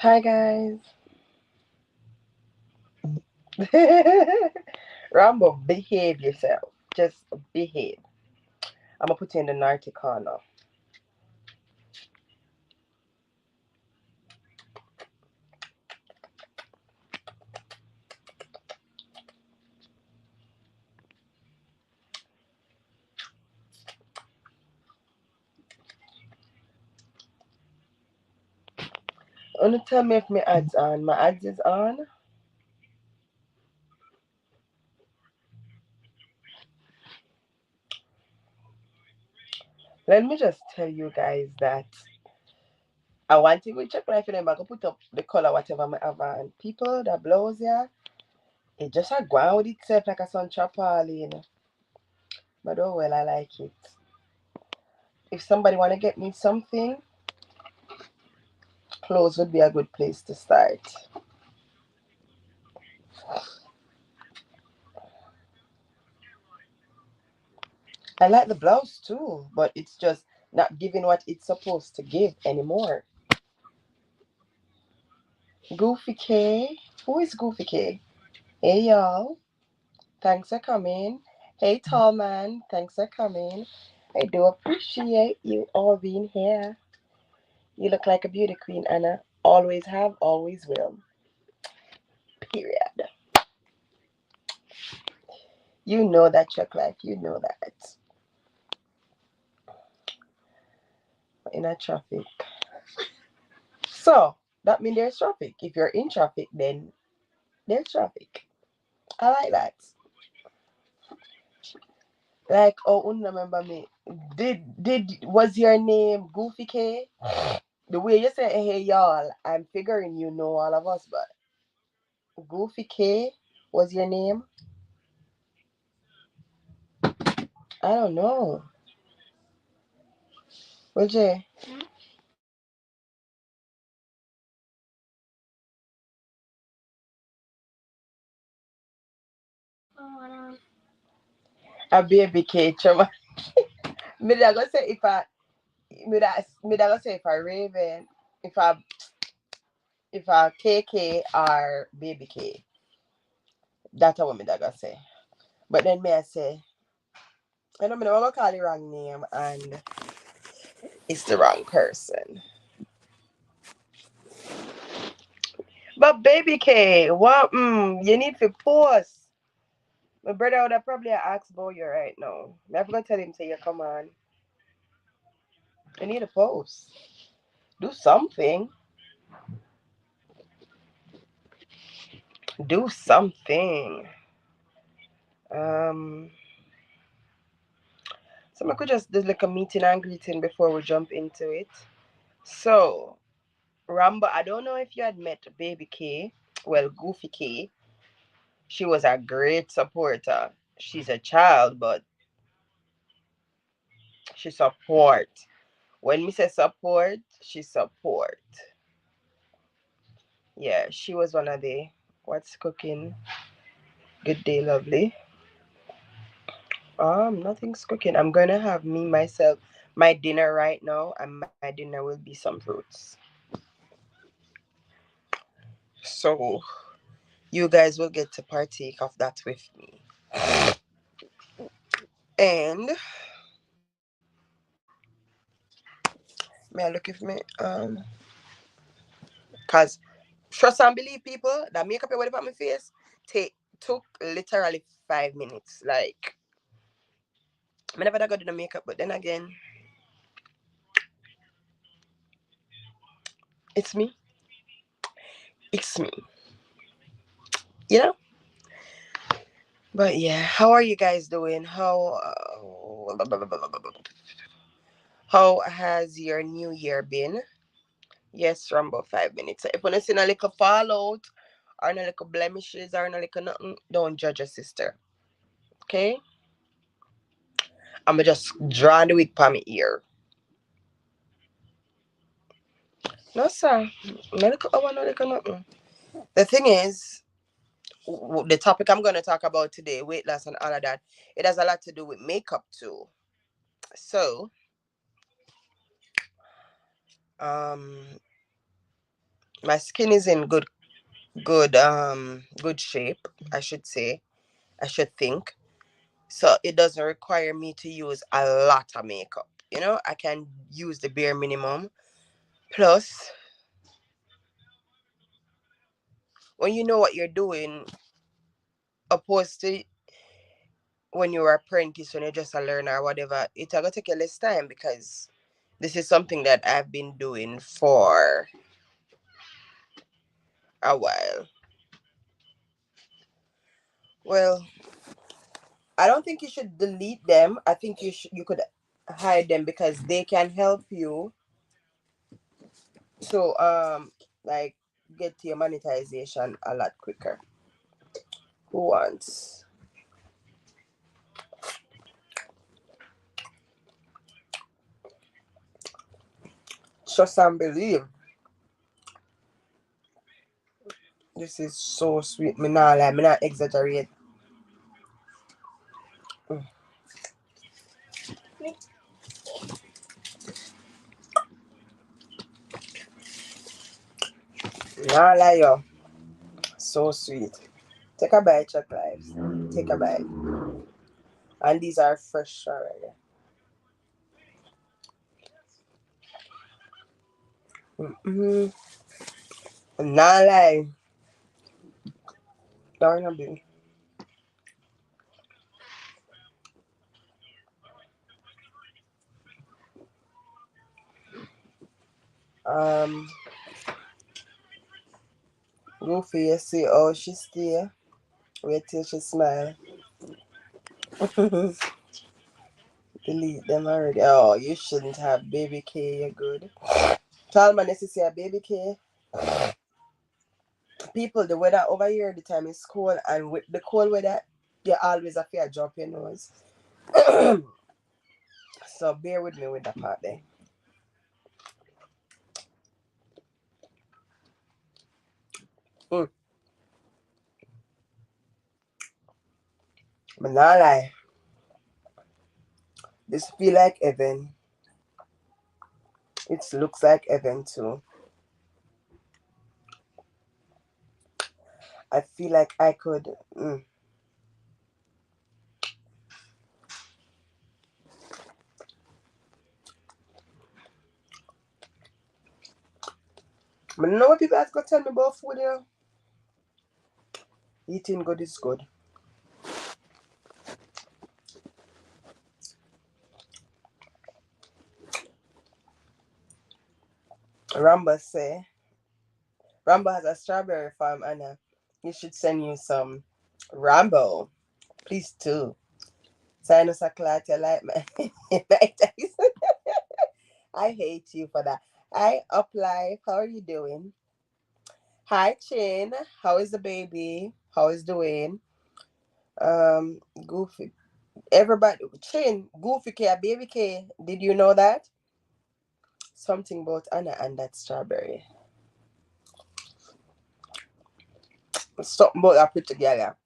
Hi guys. Rambo, behave yourself. Just behave. I'm gonna put you in the naughty corner. Wanna tell me if my ads on? My ads is on. Let me just tell you guys that I want to go check life in them. I go put up the color whatever I have on. People that blows yeah, it just a go on with itself like a sun chapali. But oh well, I like it. If somebody wanna get me something, clothes would be a good place to start. I like the blouse too, but it's just not giving what it's supposed to give anymore. Goofy K. Who is Goofy K? Hey y'all. Thanks for coming. Hey tall man. Thanks for coming. I do appreciate you all being here. You look like a beauty queen, Anna. Always have, always will. Period. You know that, Chuck Life. You know that. In a traffic. So, that means there's traffic. If you're in traffic, then there's traffic. I like that. Like, oh, remember me. Did was your name Goofy K? The way you say hey y'all, I'm figuring you know all of us, but Goofy K was your name? I don't know. Well, Jay, a baby K, chama. Me da go say if I me da go say if I Raven, if I KK or baby K. That's what me da go say. But then me I say, I don't know, I'm gonna call the wrong name and it's the wrong person. But baby K, what you need to post. My brother would have probably asked about you right now. I'm gonna tell him say you come on. I need a post. Do something. Do something. Um so I could just do like a meeting and greeting before we jump into it. So Rambo, I don't know if you had met Baby K. Well, Goofy K. She was a great supporter. She's a child, but she support. When me say support, she support. Yeah, she was one of the what's cooking. Good day, lovely. Nothing's cooking. I'm gonna have me myself my dinner right now, and my dinner will be some fruits. So you guys will get to partake of that with me. And may I look if me cause trust and believe people that makeup you whatever on my face took literally 5 minutes. Like I never got do the makeup, but then again, it's me. It's me. You know? But yeah, how are you guys doing? How has your new year been? Yes, from about 5 minutes. So if you see a little fallout or a little blemishes or a little nothing, don't judge your sister. Okay? I'ma just draw the wig from my ear. No sir. No little no little nothing. The thing is, the topic I'm gonna talk about today, weight loss and all of that, it has a lot to do with makeup too. So, um My skin is in good shape, I should say. I should think. So it doesn't require me to use a lot of makeup. I can use the bare minimum. Plus, when you know what you're doing, opposed to when you're apprentice, when you're just a learner or whatever, it's gonna take you less time because this is something that I've been doing for a while. Well, I don't think you should delete them. I think you could hide them because they can help you to like get to your monetization a lot quicker. Who wants? Trust and believe. This is so sweet. Me not lie, me not exaggerate. Mm. Not lie yo. So sweet. Take a bite, Chuck Lives. Take a bite. And these are fresh already. Mm-hmm. Not lie. Darn a bit. Um, Goofy, you see how she stay. Wait till she smile. Delete them already. Oh, you shouldn't have baby K. You're good. Talman, you see a baby K. People, the weather over here, the time is cold, and with the cold weather, you always have to drop your nose. So bear with me with that part there. Mm. But not lie, this feel like heaven. It looks like heaven too. I feel like I could. But you know what people have to tell me about food, Eating good is good. Rambo say, Rambo has a strawberry farm, and he should send you some Rambo. Please do. Sinus a clot, you like my I hate you for that. Hi, Up Life. How are you doing? Hi, Chin. How is the baby? How is doing? Goofy. Everybody, Chin, Goofy K, Baby K. Did you know that? Something about Anna and that strawberry. Something about that pretty girl.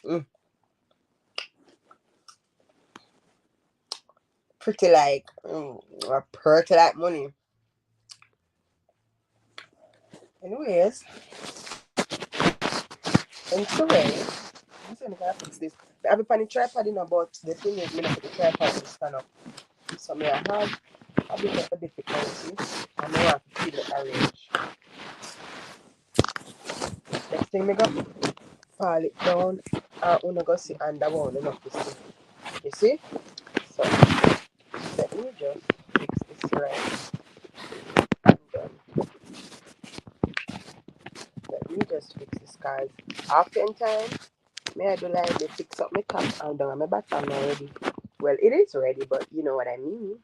Mm, pretty like, pretty like money. Anyways, in Korea, I'm saying I fix this. I have a funny tripod in about the thing is, me not put the tripod to stand up. So me I have a bit of a difficulty. I know I have to feel it arrange. Next thing me go fall it down and una go see under one enough to see. You see? So let me just fix this right. And let me just fix this cause after in time, may I do like me fix up my top and down my bottom already. Well, it is ready, but you know what I mean.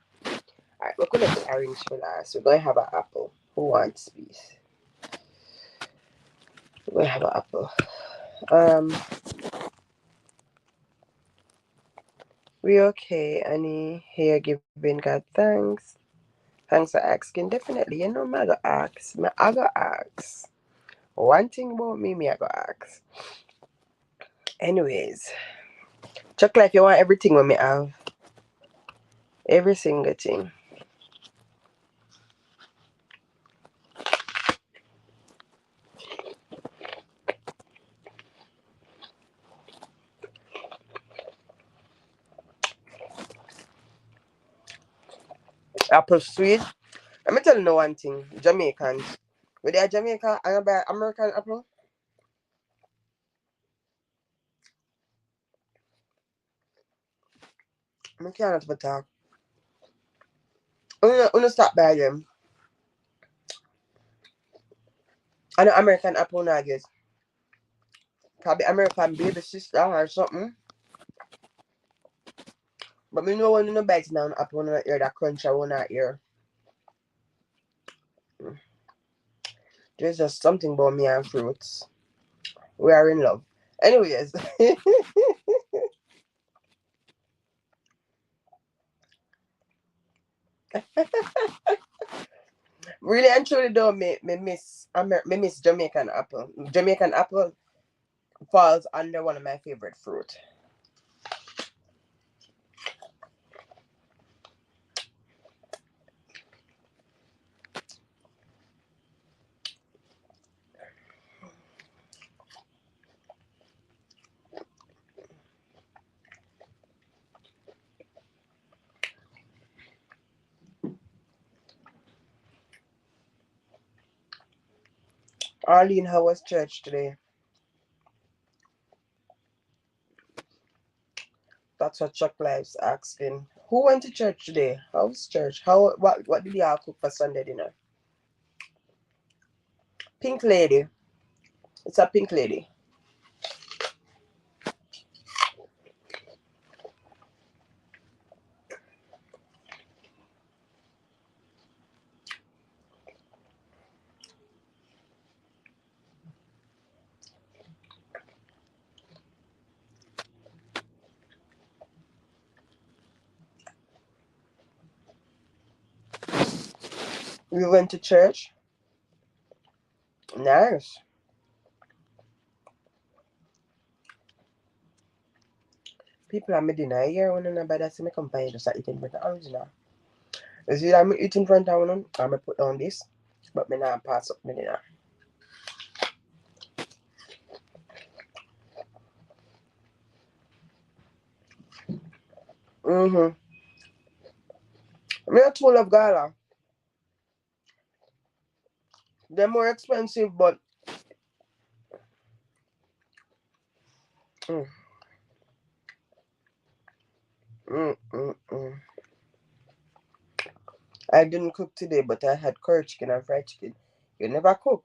Alright, we're gonna do orange for last. We're gonna have an apple. Who wants peace? We're gonna have an apple. Um, we okay, Annie. Here giving God thanks. Thanks for asking. Definitely, me I go ask. I go ask. One thing about me I go ask. Anyways, Chocolate, you want everything when me have. Every single thing. Apple sweet. Let me tell you one thing. Jamaicans. When they are Jamaica and buy American apple, I cannot but talk. When stop by them. And the American apple nuggets. Probably American baby sister or something. But me know when you no bites down apple on ear that crunch I want not ear. There's just something about me and fruits. We are in love. Anyways. Really and truly though, me miss Jamaican apple. Jamaican apple falls under one of my favorite fruit. Arlene, how was church today? That's what Chuck Lives asking. Who went to church today? How's church? What did y'all cook for Sunday dinner? Pink lady. It's a pink lady. We went to church. Nice. People are making dinner here when I'm by that same company just eating with the original. You see I'm eating in front of one, I'm put down this, but me not pass up my dinner. Mm-hmm. Me too love gala. They're more expensive, but mm, mm. I didn't cook today, but I had curry chicken and fried chicken. You never cook,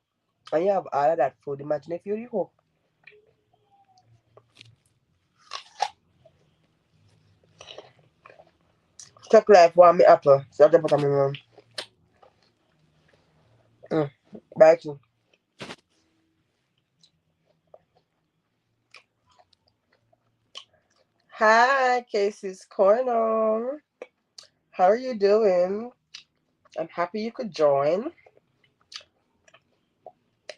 and you have all of that food. Imagine if you cook. Chuck life want me apple, so I put on my mom. Bye too. Hi, Casey's Corner. How are you doing? I'm happy you could join.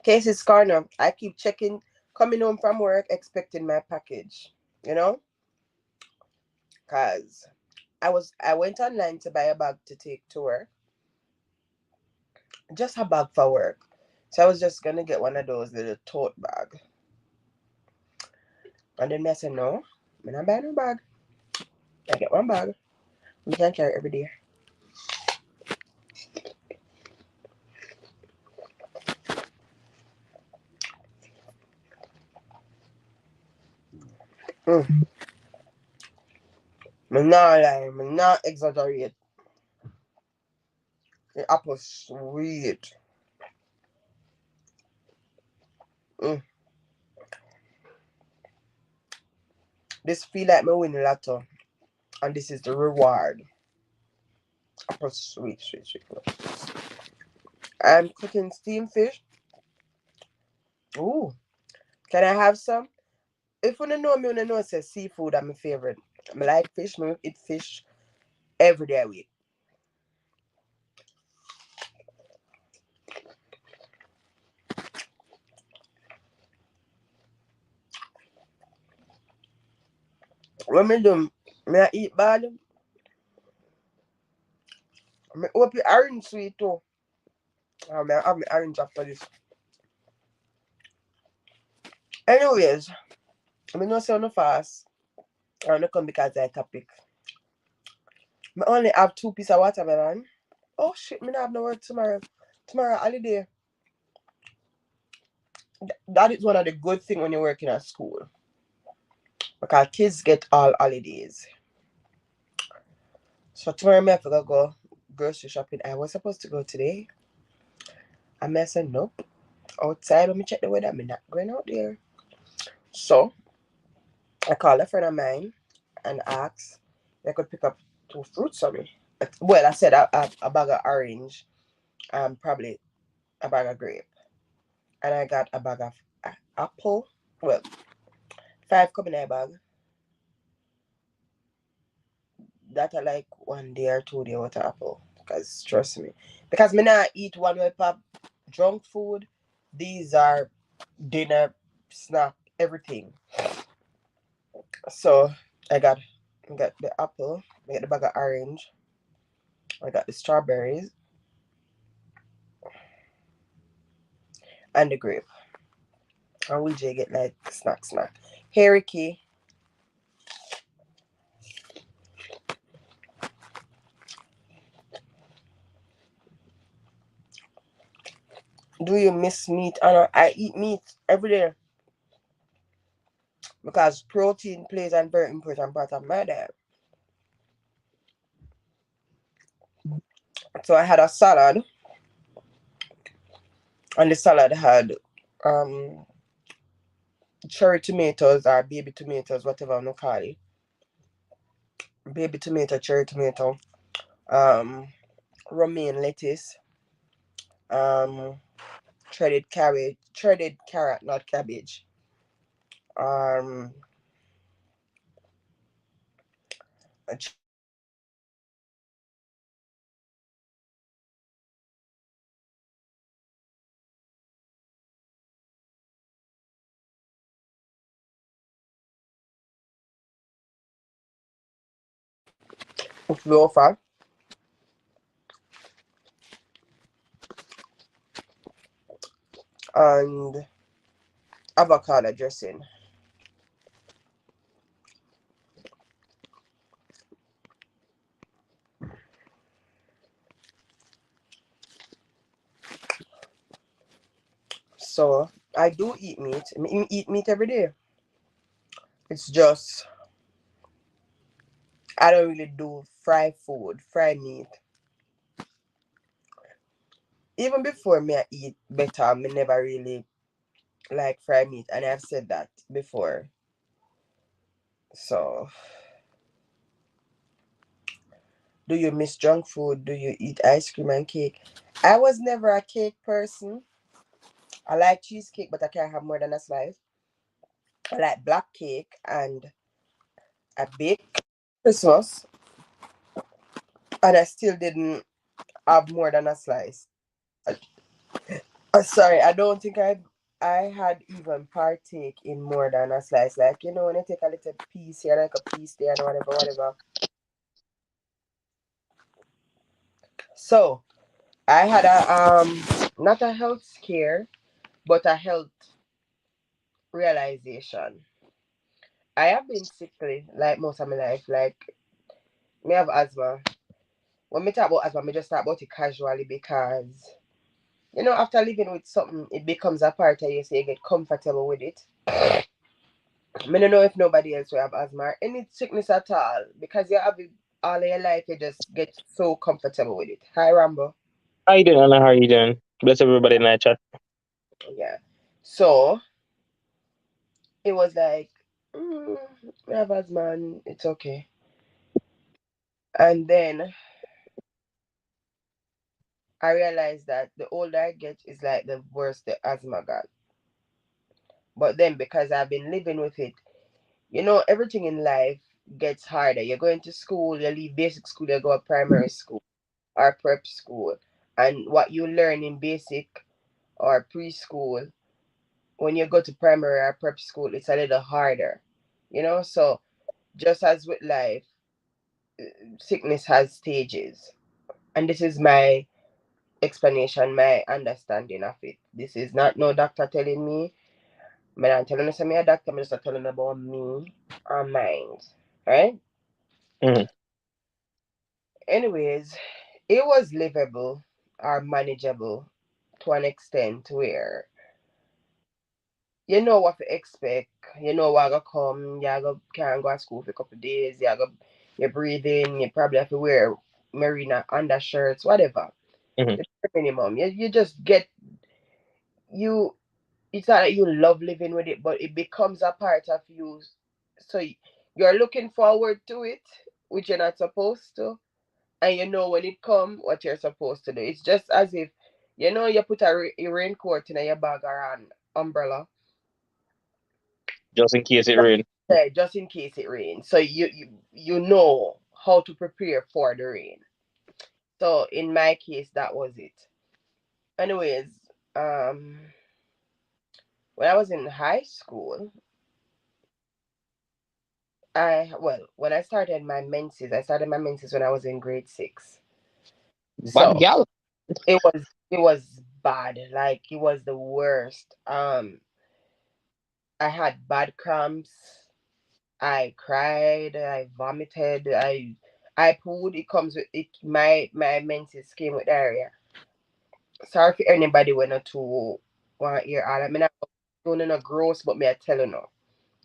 Casey's Corner. I keep checking, coming home from work, expecting my package. You know, cause I went online to buy a bag to take to work, just a bag for work. So I was just gonna get one of those little tote bag, and then I said no, I'm not buying no bag. I get one bag. We can carry every day. Mm. Me not lie, me not exaggerate. The apple sweet. Mm. This feel like me win lotto, and this is the reward. Apple sweet, sweet, sweet. I'm cooking steamed fish. Ooh, can I have some? If you don't know me, you don't know say seafood are my favorite. I like fish. I eat fish every day a week. When me do, me I eat bad. Me hope you orange sweet too. Me I have me orange after this. Anyways, me no say on the fast. I no come because I topic. Me only have 2 pieces of watermelon. Oh shit, me not have no work tomorrow. Tomorrow holiday. That is one of the good thing when you're working at school. Because kids get all holidays. So tomorrow me have to go grocery shopping. I was supposed to go today. And I said nope. Outside, let me check the weather. I'm not going out there. So I called a friend of mine and asked if I could pick up 2 fruits for me. Well, I said a bag of orange and probably a bag of grape. And I got a bag of apple. Well, 5 come in a bag. That I like 1 day or 2 day with apple. Because trust me. Because me not eat one way pop junk food. These are dinner, snack, everything. So I got the apple, I got the bag of orange, I got the strawberries and the grape. And we just get like snack. Hey Ricky, do you miss meat? I eat meat every day because protein plays a very important part of my diet. So I had a salad, and the salad had um cherry tomatoes or baby tomatoes, whatever you want to call it. Baby tomato, cherry tomato, um, romaine lettuce, um, shredded carrot, not cabbage. Um, Loafer, and avocado dressing. So I do eat meat. I eat meat every day. It's just I don't really do fried meat. Even before me I eat better, me never really like fried meat, and I've said that before. So, do you miss junk food? Do you eat ice cream and cake? I was never a cake person. I like cheesecake, but I can't have more than a slice. I like black cake and I baked Christmas, and I still didn't have more than a slice. Sorry, I don't think I had even partake in more than a slice. Like when you take a little piece here, like a piece there, and whatever. So I had a not a health scare, but a health realization. I have been sickly like most of my life. Like me have asthma. When me talk about asthma, me just talk about it casually because after living with something, it becomes a part of you, so you get comfortable with it. I don't know if nobody else will have asthma or any sickness at all because you have it all of your life. You just get so comfortable with it. Hi, Rambo. How you doing, Anna? How you doing? Bless everybody in the chat. Yeah. So it was like, I have asthma and it's okay. And then I realized that the older I get is like the worse the asthma got. But then because I've been living with it, everything in life gets harder. You're going to school, you leave basic school, you go to primary school or prep school. And what you learn in basic or preschool, when you go to primary or prep school, it's a little harder. So just as with life, sickness has stages. And this is my explanation, my understanding of it. This is not no doctor telling me. I'm not telling you me a doctor, I'm just telling about me and mine. Right? Mm-hmm. Anyways, it was livable or manageable to an extent where you know what to expect. You know what gonna come. Can't go to school for a couple of days. You're breathing. You probably have to wear marina undershirts, whatever. Mm-hmm. The bare minimum. You just get you. It's not that you love living with it, but it becomes a part of you. So you're looking forward to it, which you're not supposed to, and you know when it come what you're supposed to do. It's just as if you put a raincoat in your bag or an umbrella, Just in case it rain. just in case it rains. So you know how to prepare for the rain. So in my case, that was it. Anyways, when I was in high school, when I started my menses when I was in grade 6. Bad So gal. it was bad. Like it was the worst. I had bad cramps. I cried. I vomited. I pooed. It comes with it. My menses came with diarrhea. Sorry for anybody when not to want to hear all. I mean, I'm not doing no gross, but me I telling you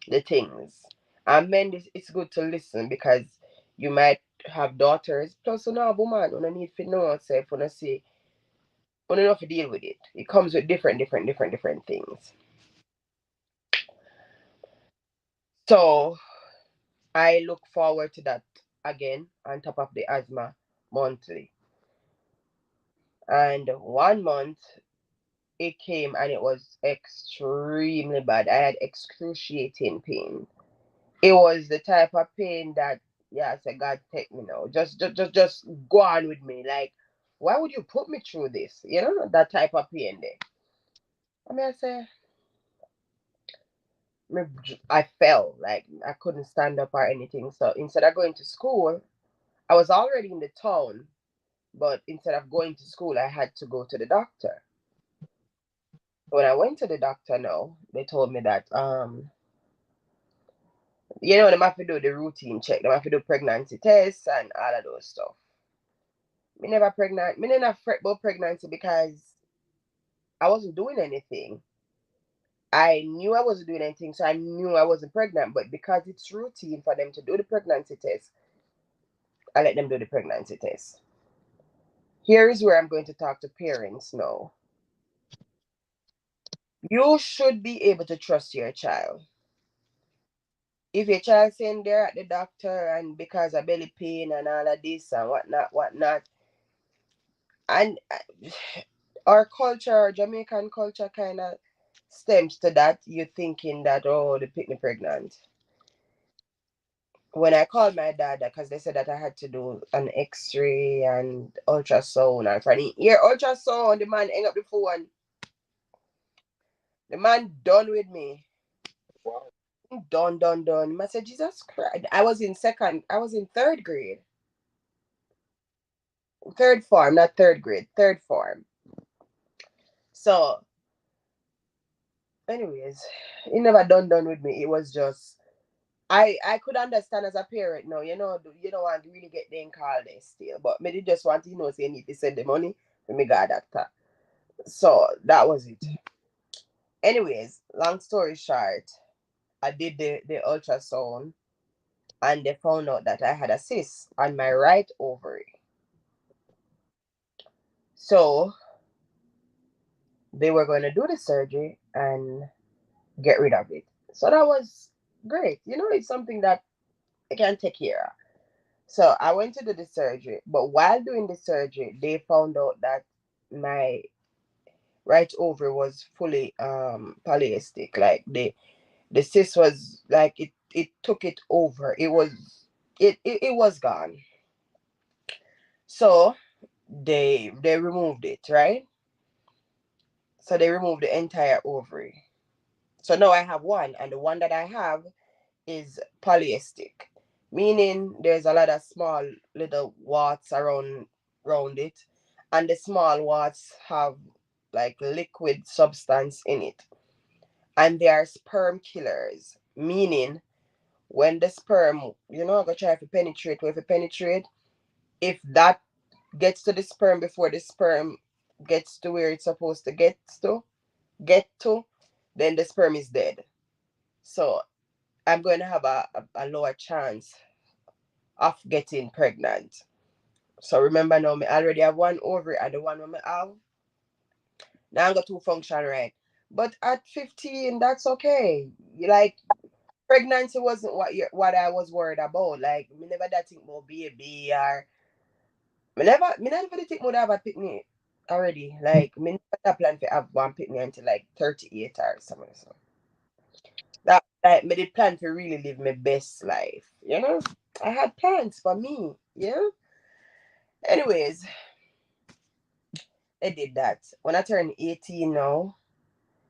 the things. And men, it's good to listen because you might have daughters. Plus, you know, woman, you don't need to know yourself. You don't see, you don't have to deal with it. It comes with different things. So I look forward to that again on top of the asthma monthly. And 1 month it came and it was extremely bad. I had excruciating pain. It was the type of pain that, yeah, I said, God take me now. Just go on with me. Like, why would you put me through this? That type of pain there. I mean, I say, I fell. Like, I couldn't stand up or anything. So instead of going to school, I was already in the town. But instead of going to school, I had to go to the doctor. When I went to the doctor now, they told me that, they have to do the routine check. They have to do pregnancy tests and all of those stuff. Me never pregnant. Me never fret about pregnancy because I wasn't doing anything. I knew I wasn't doing anything, so I knew I wasn't pregnant. But because it's routine for them to do the pregnancy test, I let them do the pregnancy test. Here is where I'm going to talk to parents now. You should be able to trust your child. If your child saying they're at the doctor and because of belly pain and all of this and whatnot, and our culture, our Jamaican culture, kind of stems to that. You're thinking that, oh, they picked me pregnant. When I called my dad, because they said that I had to do an X-ray and ultrasound, and for the ear ultrasound, the man hang up the phone. The man done with me. Wow. Done. I said, Jesus Christ. I was in third grade. Third form, not third grade, third form. So, anyways, he never done with me. It was just I could understand as a parent no, you don't want to really get them call this still. But me they just want to say you need to send the money for me got doctor. So that was it. Anyways, long story short, I did the ultrasound and they found out that I had a cyst on my right ovary. So they were going to do the surgery and get rid of it. So that was great. It's something that I can take care of. So I went to do the surgery, but while doing the surgery, they found out that my right ovary was fully polycystic. Like the cyst was like it took it over. It was gone. So they removed it, right? So they removed the entire ovary. So now I have one, and the one that I have is polycystic. meaning there's a lot of small little warts around it, and the small warts have like liquid substance in it, and they are sperm killers, meaning when the sperm, go try to penetrate, if it penetrate, if that gets to the sperm before the sperm gets to where it's supposed to get to, then the sperm is dead. So I'm going to have a lower chance of getting pregnant. So remember now, me already have one ovary, and the one when I have now I got two function right. But at 15, that's okay. Like, pregnancy wasn't what I was worried about. Like, me never that think about baby, or me never did think about have a picnic already. Like, me never plan to have one picnic until like 38 or something. So that, like, me did plan to really live my best life. I had plans for me. Anyways, I did that. When I turned 18 now,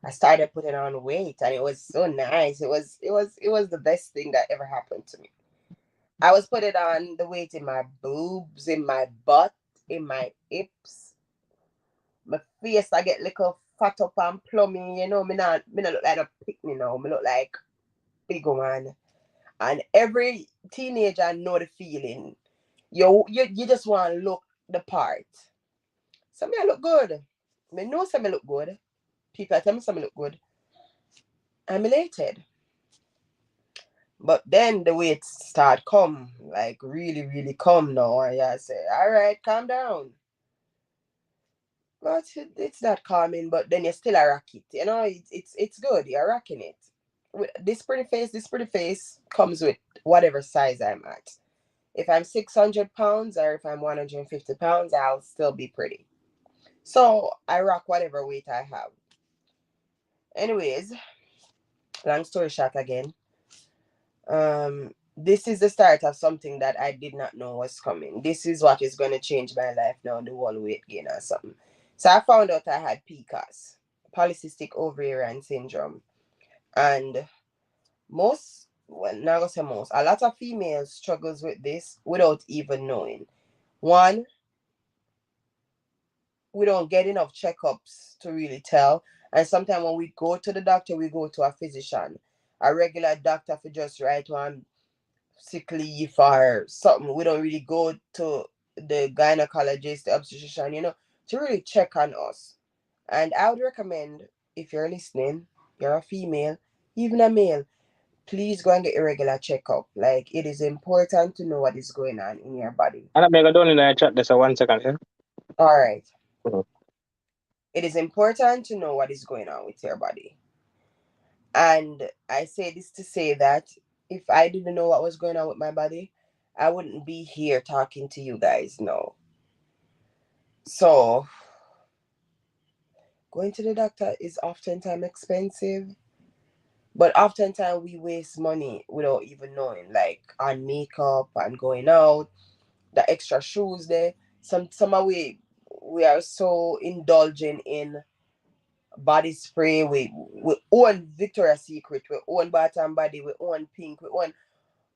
I started putting on weight, and it was so nice. It was the best thing that ever happened to me. I was putting on the weight in my boobs, in my butt, in my hips, my face. I get little fat up and plummy. Me not look like a picnic now. Me look like big one. And every teenager know the feeling. You just want to look the part. So me I look good. Me know some me look good. People tell me some me look good. I'm elated. But then the weight start come, like really, really come now. And I say, all right, calm down. But it's not calming, but then you're still a rock it. It's good. You're rocking it. With this pretty face comes with whatever size I'm at. If I'm 600 pounds or if I'm 150 pounds, I'll still be pretty. So I rock whatever weight I have. Anyways, long story short again. This is the start of something that I did not know was coming. This is what is going to change my life now, the whole weight gain or something. So I found out I had PCOS, polycystic ovarian syndrome. And not gonna say most, a lot of females struggles with this without even knowing. One, we don't get enough checkups to really tell. And sometimes when we go to the doctor, we go to a physician. A regular doctor for just write one sick leave or something. We don't really go to the gynecologist, the obstetrician, to really check on us. And I would recommend, if you're listening, you're a female, even a male, please go and get a regular checkup. Like, it is important to know what is going on in your body. And I'm going to in the chat. There's a 1 second here. All right. Mhm. It is important to know what is going on with your body. And I say this to say that if I didn't know what was going on with my body, I wouldn't be here talking to you guys now. So, going to the doctor is oftentimes expensive, but oftentimes we waste money without even knowing, like on makeup and going out, the extra shoes there. Some of we are so indulgent in body spray. We own Victoria's Secret, we own Bath and Body, we own Pink, we own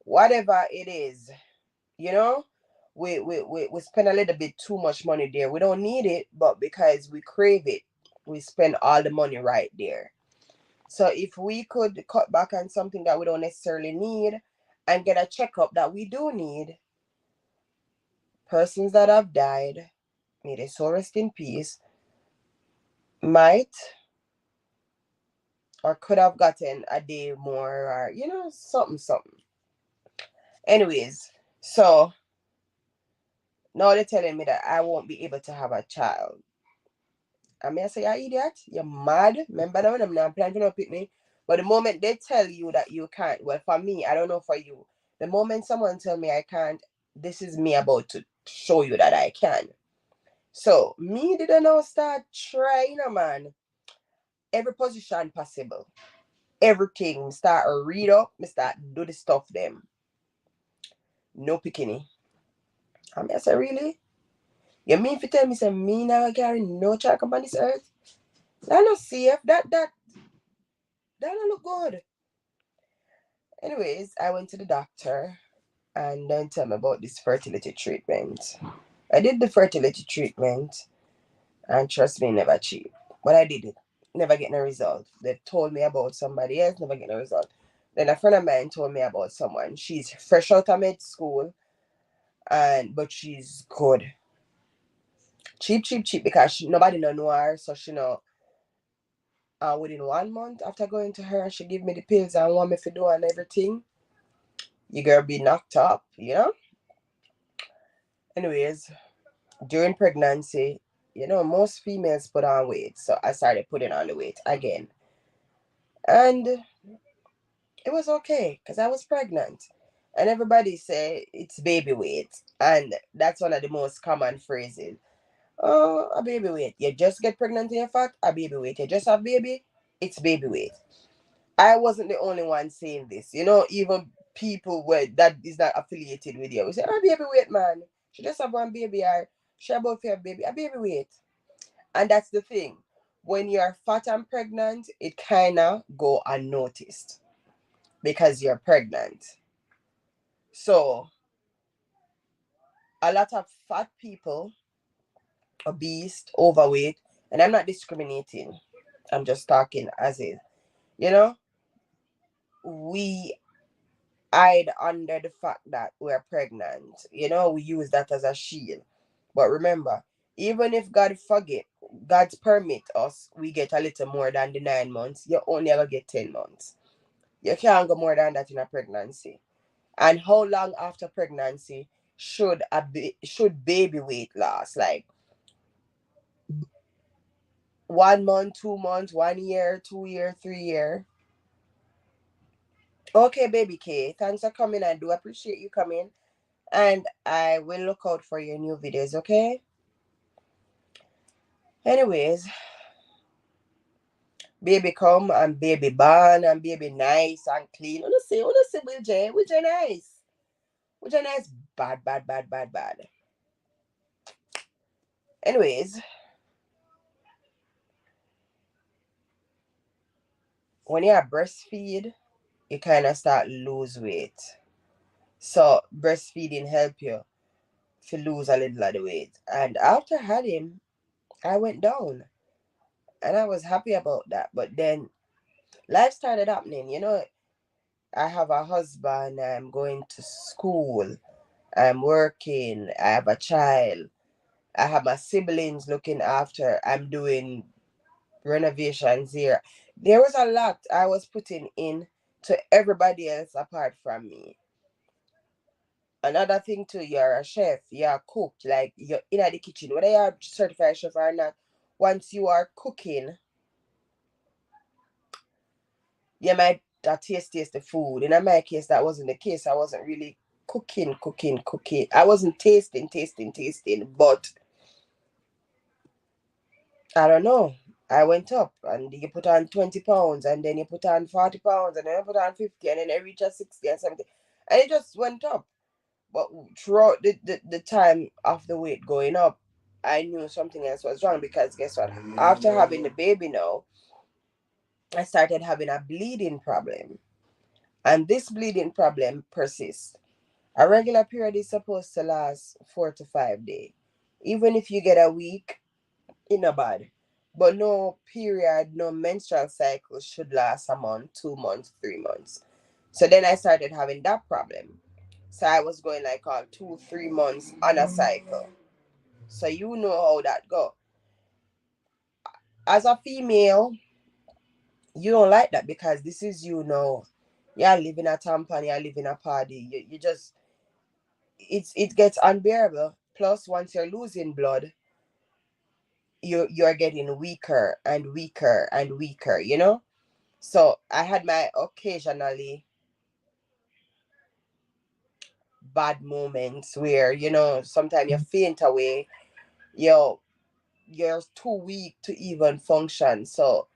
whatever it is, you know. We spend a little bit too much money there. We don't need it, but because we crave it, we spend all the money right there. So if we could cut back on something that we don't necessarily need and get a checkup that we do need, persons that have died, may they so rest in peace, might or could have gotten a day more, or something. Anyways, so now they're telling me that I won't be able to have a child. I mean, I say, you idiot, you're mad. Remember that when I'm not planning to pick me. But the moment they tell you that you can't, well, for me, I don't know for you. The moment someone tell me I can't, this is me about to show you that I can. So me didn't know start trying, man. Every position possible. Everything. Start read up, me start do the stuff them. No bikini. I mean, I say, really? You mean if you tell me say me now carry no child come on this earth? That not safe. That don't look good. Anyways, I went to the doctor. and then tell me about this fertility treatment. I did the fertility treatment, and trust me, never cheap. But I did it. Never get no result. They told me about somebody else, never get no result. Then a friend of mine told me about someone. She's fresh out of med school, and but she's good. Cheap, cheap, cheap, because nobody know her, so she know. Within 1 month after going to her, she give me the pills and want me to do and everything. You girl be knocked up. Anyways, during pregnancy, most females put on weight, so I started putting on the weight again, and it was okay because I was pregnant. And everybody say it's baby weight, and that's one of the most common phrases. Oh, a baby weight. You just get pregnant and you're fat, a baby weight. You just have baby, it's baby weight. I wasn't the only one saying this. Even people where that is not affiliated with you. We say, oh, baby weight, man. She just have one baby, or she about to have baby, a baby weight. And that's the thing. When you're fat and pregnant, it kinda go unnoticed because you're pregnant. So a lot of fat people, obese, overweight, and I'm not discriminating. I'm just talking as is. You know, we hide under the fact that we're pregnant. We use that as a shield. But remember, even if God's permit us, we get a little more than the 9 months, you only ever get 10 months. You can't go more than that in a pregnancy. And how long after pregnancy should baby weight last? Like 1 month, 2 months, 1 year, 2 year, 3 year. Okay, baby K, thanks for coming. I do appreciate you coming. And I will look out for your new videos, okay? Anyways, baby come and baby born and baby nice and clean. Wanna say, Will J nice. Will J nice, bad, bad, bad, bad, bad. Anyways, when you breastfeed, you kind of start lose weight. So breastfeeding help you to lose a little of the weight. And after I had him, I went down, and I was happy about that. But then life started happening. I have a husband. I'm going to school. I'm working. I have a child. I have my siblings looking after. I'm doing renovations here. There was a lot I was putting in to everybody else apart from me. Another thing too, you're a chef, you're a cook, like you're in the kitchen, whether you're a certified chef or not. Once you are cooking, you might taste the food. In my case, that wasn't the case. I wasn't really cooking. I wasn't tasting, but I don't know. I went up, and you put on 20 pounds, and then you put on 40 pounds, and then you put on 50, and then I reach a 60 and 70. And it just went up. But throughout the time of the weight going up, I knew something else was wrong, because guess what? After having the baby now, I started having a bleeding problem. And this bleeding problem persists. A regular period is supposed to last 4 to 5 days. Even if you get a week, it's not bad. But no period, no menstrual cycle should last a month, 2 months, 3 months. So then I started having that problem. So I was going like on 2, 3 months on a cycle. So you know how that go. As a female, you don't like that, because this is you know. You're living a tampon, you're living a party. You just it gets unbearable. Plus, once you're losing blood, you're getting weaker and weaker and weaker. So I had my occasionally bad moments where sometimes you faint away. You're you're too weak to even function. So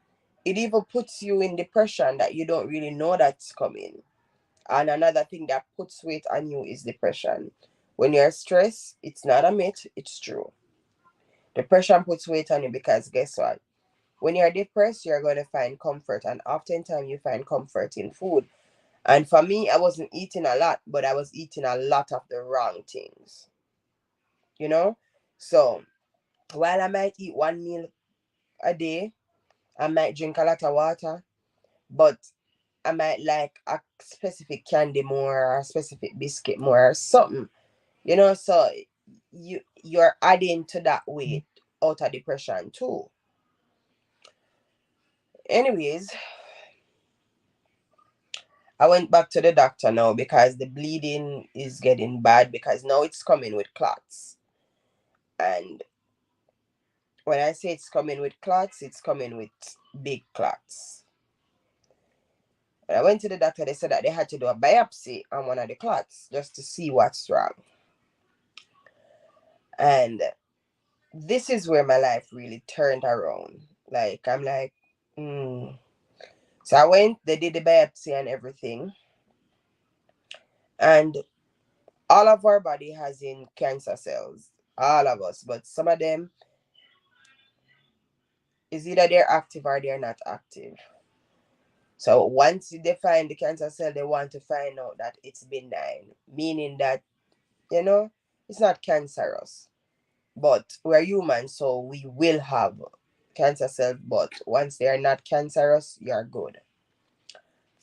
it even puts you in depression that you don't really know that's coming. And another thing that puts weight on you is depression. When you're stressed, it's not a myth, it's true. Depression puts weight on you, because guess what? When you're depressed, you're going to find comfort, and oftentimes you find comfort in food. And for me, I wasn't eating a lot, but I was eating a lot of the wrong things, you know? So while I might eat one meal a day, I might drink a lot of water, but I might like a specific candy more, or a specific biscuit more, or something, So you're adding to that weight out of depression too. Anyways, I went back to the doctor now because the bleeding is getting bad because now it's coming with clots. And when I say it's coming with clots, it's coming with big clots. When I went to the doctor, they said that they had to do a biopsy on one of the clots just to see what's wrong. And this is where my life really turned around. Like, I'm like, hmm. So I went, they did the biopsy and everything. And all of our body has in cancer cells. All of us. But some of them is either they're active or they're not active. So once they find the cancer cell, they want to find out that it's benign, meaning that, you know, it's not cancerous. But we're human, so we will have cancer cells, but once they are not cancerous, you're good.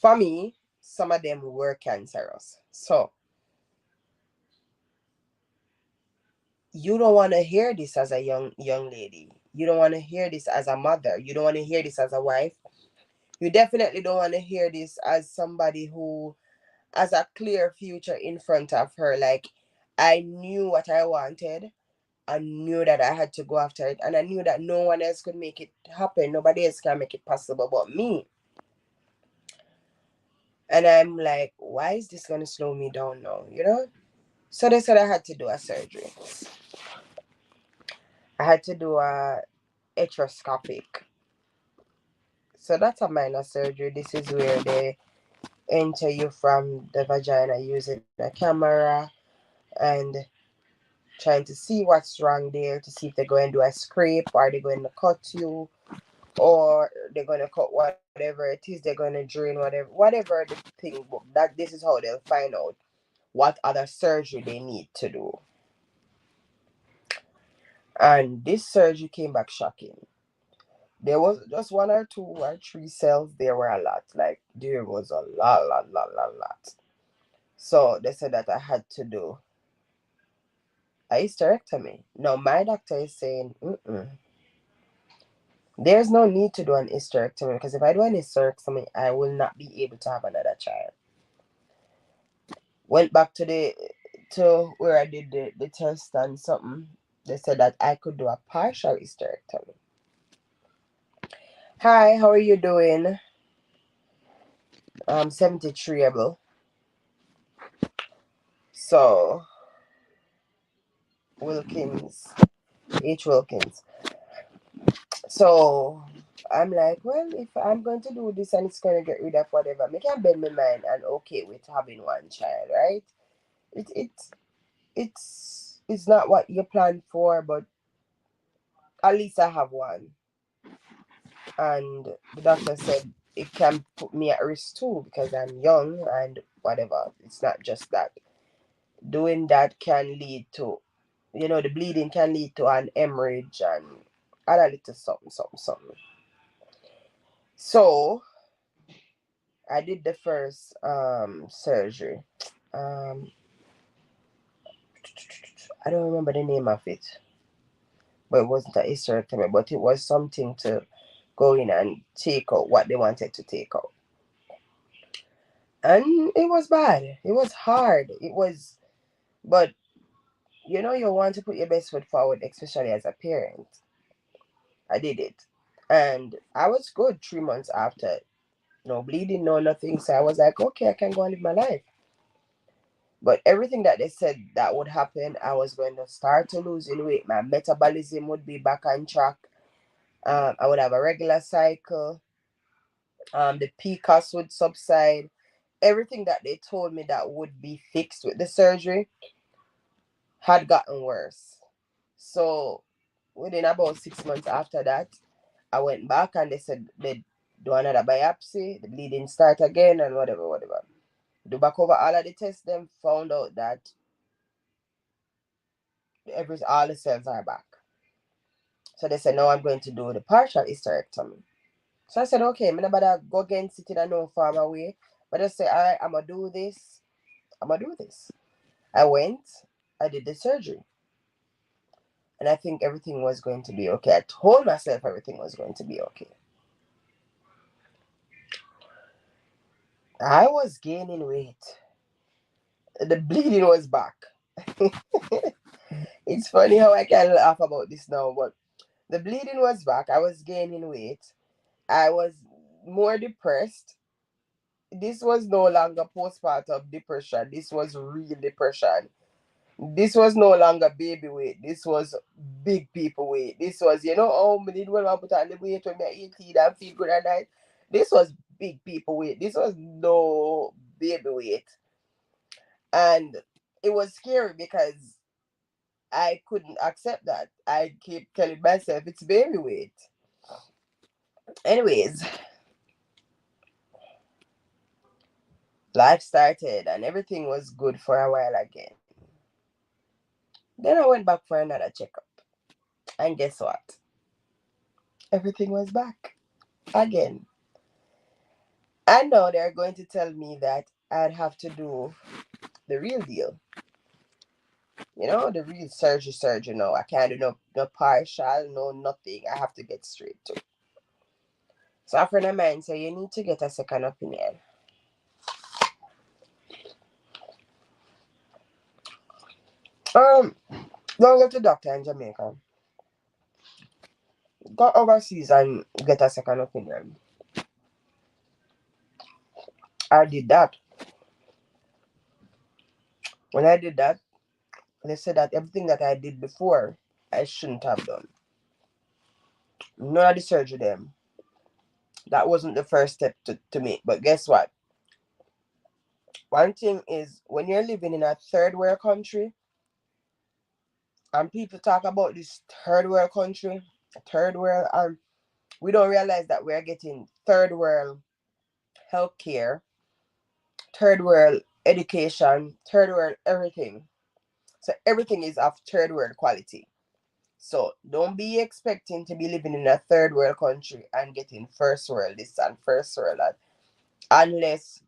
For me, some of them were cancerous. So you don't want to hear this as a young lady. You don't want to hear this as a mother. You don't want to hear this as a wife. You definitely don't want to hear this as somebody who has a clear future in front of her. Like, I knew what I wanted. I knew that I had to go after it, and I knew that no one else could make it happen. Nobody else can make it possible but me. And I'm like, why is this gonna slow me down now? So they said I had to do a surgery. I had to do a heteroscopic. So that's a minor surgery. This is where they enter you from the vagina using a camera and trying to see what's wrong there, to see if they're going to do a scrape, or they're going to cut you, or they're going to cut whatever it is, they're going to drain whatever the thing. That this is how they'll find out what other surgery they need to do. And this surgery came back shocking. There was just one or two or three cells. There were a lot. Like, there was a lot. So they said that I had to do a hysterectomy. Now my doctor is saying, there's no need to do an hysterectomy, because if I do an hysterectomy, I will not be able to have another child. Went back to where I did the test and something. They said that I could do a partial hysterectomy. Hi, how are you doing? 73able. So Wilkins, H. Wilkins. So I'm like, well, if I'm going to do this and it's going to get rid of whatever, I can bend my mind and okay with having one child, right? It, it it's not what you planned for, but at least I have one. And the doctor said it can put me at risk too because I'm young and whatever. It's not just that. Doing that can lead to, the bleeding can lead to an hemorrhage and other little something. So I did the first surgery. Um, I don't remember the name of it, but it wasn't a hysterectomy, but it was something to go in and take out what they wanted to take out. And it was bad. It was hard. But you want to put your best foot forward, especially as a parent. I did it. And I was good 3 months after. No bleeding, no nothing. So I was like, okay, I can go and live my life. But everything that they said that would happen, I was going to start to losing weight. My metabolism would be back on track. I would have a regular cycle. The PCOS would subside. Everything that they told me that would be fixed with the surgery had gotten worse. So within about 6 months after that, I went back and they said they'd do another biopsy. The bleeding start again and whatever. Do back over all of the tests, them found out that all the cells are back. So they said, no, I'm going to do the partial hysterectomy. So I said, okay, I'm not go against it in a no farm away. But I said, all right, I'm going to do this. I'm going to do this. I went, I did the surgery. And I think everything was going to be okay. I told myself everything was going to be okay. I was gaining weight. The bleeding was back. It's funny how I can laugh about this now, but the bleeding was back. I was gaining weight. I was more depressed. This was no longer postpartum depression. This was real depression. This was no longer baby weight. This was big people weight. This was, how many when I put on the weight when I eat and feel good at night. This was big people weight. This was no baby weight. And it was scary because I couldn't accept that. I keep telling myself it's baby weight. Anyways, life started and everything was good for a while again. Then I went back for another checkup. And guess what? Everything was back again. And now they're going to tell me that I'd have to do the real deal. The real surgery. No, I can't do no partial, no nothing. I have to get straight to. So a friend of mine said, you need to get a second opinion. Don't go to doctor in Jamaica. Go overseas and get a second opinion. I did that. When I did that, they said that everything that I did before, I shouldn't have done. None of the surgery them. That wasn't the first step to make. But guess what? One thing is when you're living in a third world country, and people talk about this third world country, third world, and we don't realize that we're getting third world healthcare, third world education, third world everything. So everything is of third world quality. So don't be expecting to be living in a third world country and getting first world this and first world that, unless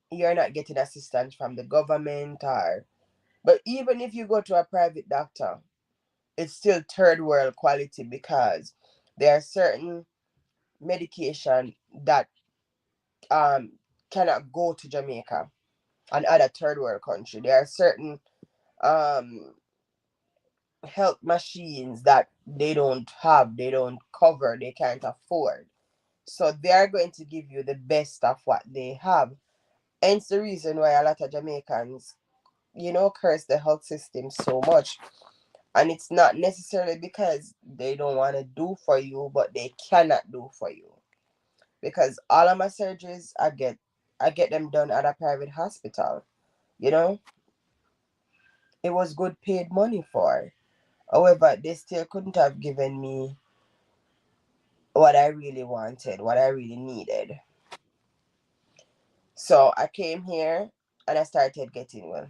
you're not getting assistance from the government. Or but even if you go to a private doctor, it's still third world quality because there are certain medication that um cannot go to Jamaica and other third world country. There are certain um health machines that they don't have, they don't cover, they can't afford. So they are going to give you the best of what they have. Hence the reason why a lot of Jamaicans, curse the health system so much. And it's not necessarily because they don't want to do for you, but they cannot do for you. Because all of my surgeries I get them done at a private hospital. You know, it was good paid money for. However, they still couldn't have given me what I really wanted, what I really needed. So I came here and I started getting well.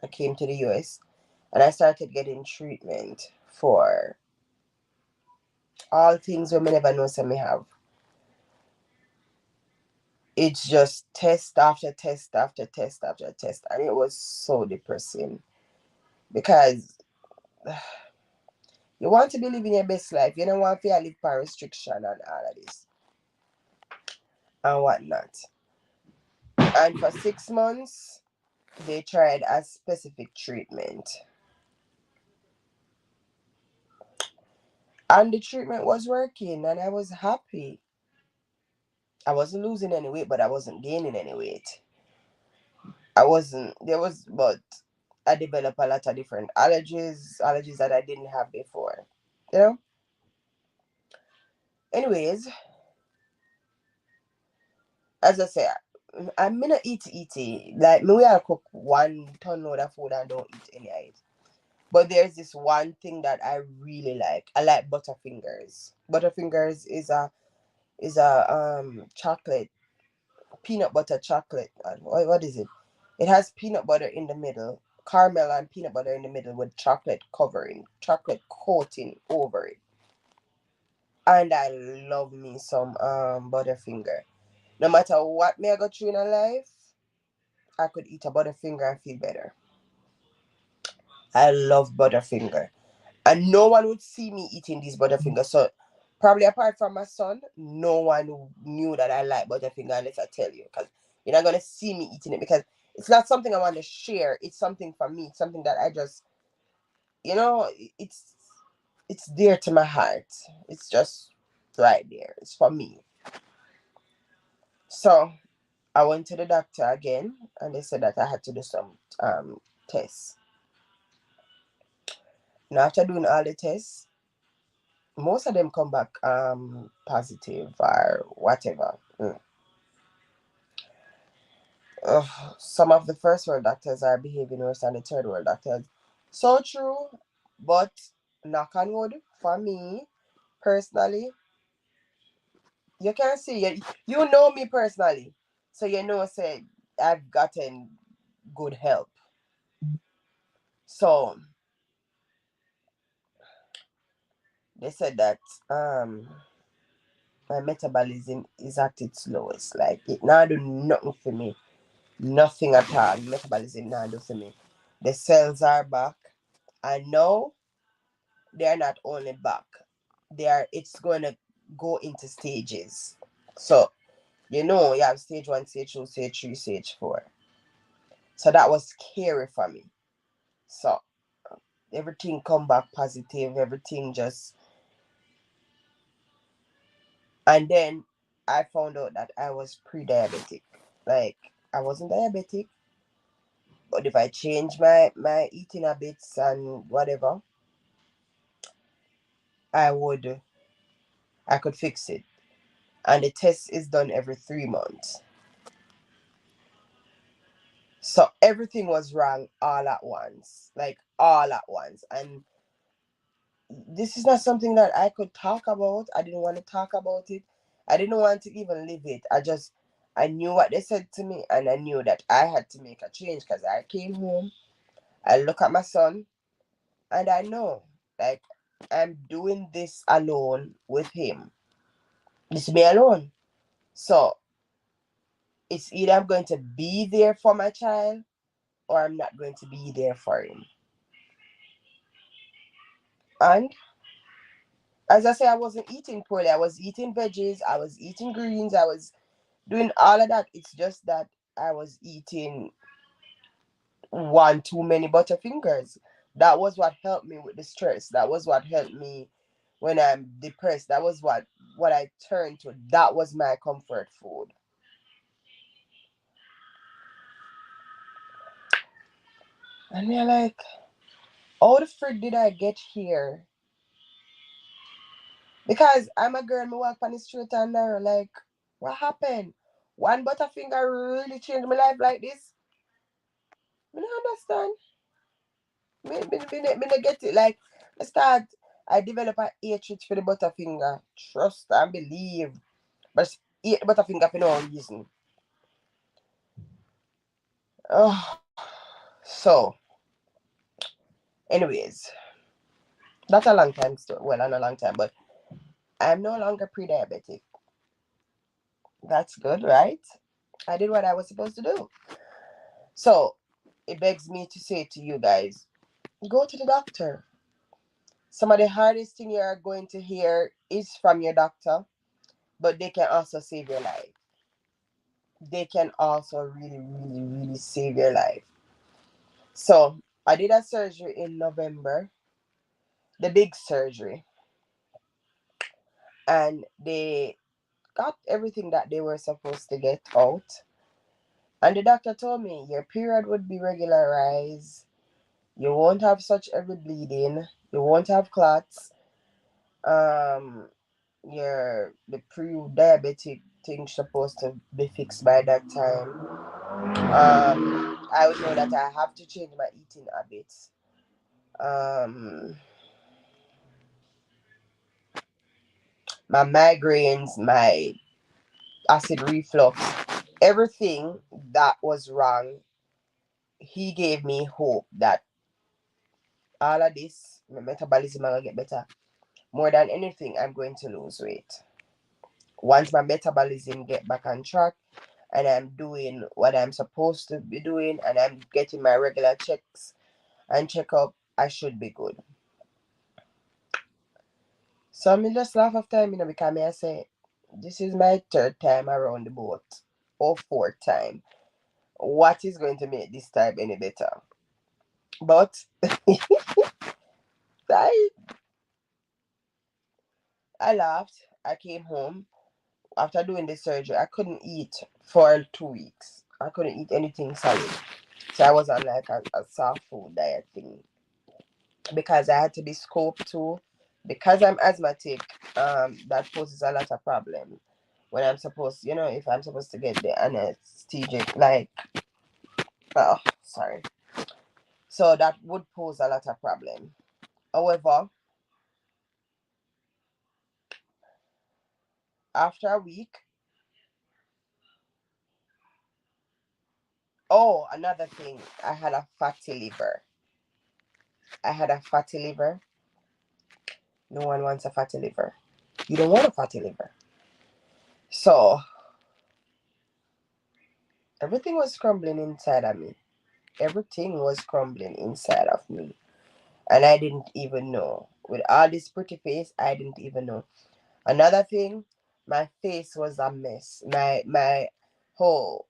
I came to the US and I started getting treatment for all things we never know some may have. It's just test after test after test after test, and it was so depressing because you want to be living your best life. You don't want to live by restriction and all of this and whatnot. And for 6 months, they tried a specific treatment, and the treatment was working, and I was happy. I wasn't losing any weight, but I wasn't gaining any weight. I wasn't. There was, but I developed a lot of different allergies that I didn't have before. You know. Anyways, as I say, I'm gonna eat. Like me, we are cook 1 ton load of food and don't eat any of it. But there's this one thing that I really like. I like Butterfingers. Butterfingers is a chocolate peanut butter chocolate. What is it? It has peanut butter in the middle, caramel and peanut butter in the middle with chocolate coating over it. And I love me some Butterfinger. No matter what me I go through in a life, I could eat a Butterfinger and feel better. I love Butterfinger. And no one would see me eating these Butterfinger. So probably apart from my son, no one knew that I like Butterfinger unless I tell you. Because you're not going to see me eating it because it's not something I want to share. It's something for me. It's something that I just, you know, it's dear to my heart. It's just right there. It's for me. So I went to the doctor again and they said that I had to do some tests. Now after doing all the tests, most of them come back positive or whatever. Some of the first world doctors are behaving worse than the third world doctors. So true, but knock on wood, for me personally, you can see you know me personally, so you know say I've gotten good help. So they said that my metabolism is at its lowest. Like it now do nothing for me. Nothing at all. Metabolism now do for me. The cells are back. I know they are not only back. They are it's gonna go into stages. So you know you have stage one, stage two, stage three, stage four. So that was scary for me. So everything come back positive, everything just and then I found out that I was pre-diabetic. Like I wasn't diabetic, but if I change my eating habits and whatever, I would I could fix it. And the test is done every 3 months. So everything was wrong all at once. Like all at once. And this is not something that I could talk about. I didn't want to talk about it. I didn't want to even live it. I knew what they said to me and I knew that I had to make a change because I came home, I look at my son and I know like I'm doing this alone with him. It's me alone. So it's either I'm going to be there for my child or I'm not going to be there for him. And as I say, I wasn't eating poorly. I was eating veggies, I was eating greens, I was doing all of that. It's just that I was eating one too many Butterfingers. That was what helped me with the stress. That was what helped me when I'm depressed. That was what I turned to. That was my comfort food. And they're like, how the frick did I get here? Because I'm a girl, me walk on the straight and narrow. Like, what happened? One Butterfinger really changed my life like this? I don't understand. Me get it. Like, I develop a hatred for the Butterfinger. Trust and believe. But eat the Butterfinger for no reason. Oh, so, anyways, that's a long time still. Well, not a long time, but I'm no longer pre-diabetic. That's good, right? I did what I was supposed to do. So, it begs me to say to you guys, go to the doctor. Some of the hardest thing you are going to hear is from your doctor, but they can also save your life. They can also really, really, really save your life. So I did a surgery in November, the big surgery, and they got everything that they were supposed to get out. And the doctor told me your period would be regularized. You won't have such heavy bleeding. You won't have clots. Um, the pre-diabetic thing supposed to be fixed by that time. I would know that I have to change my eating habits. Um, my migraines, my acid reflux, everything that was wrong, he gave me hope that all of this, my metabolism is gonna get better. More than anything, I'm going to lose weight. Once my metabolism get back on track and I'm doing what I'm supposed to be doing and I'm getting my regular checks and checkup, I should be good. So I just laugh after time, because I say this is my third time around the boat or fourth time. What is going to make this time any better? But I I laughed. I came home after doing the surgery. I couldn't eat for 2 weeks. I couldn't eat anything solid. So I was on like a soft food diet thing because I had to be scoped too. Because I'm asthmatic, that poses a lot of problem when I'm supposed, if I'm supposed to get the anesthetic, like, oh, sorry. So that would pose a lot of problem. However, after a week, oh, another thing, I had a fatty liver. I had a fatty liver. No one wants a fatty liver. You don't want a fatty liver. So everything was crumbling inside of me. Everything was crumbling inside of me. And I didn't even know. With all this pretty face, I didn't even know. Another thing, my face was a mess. My whole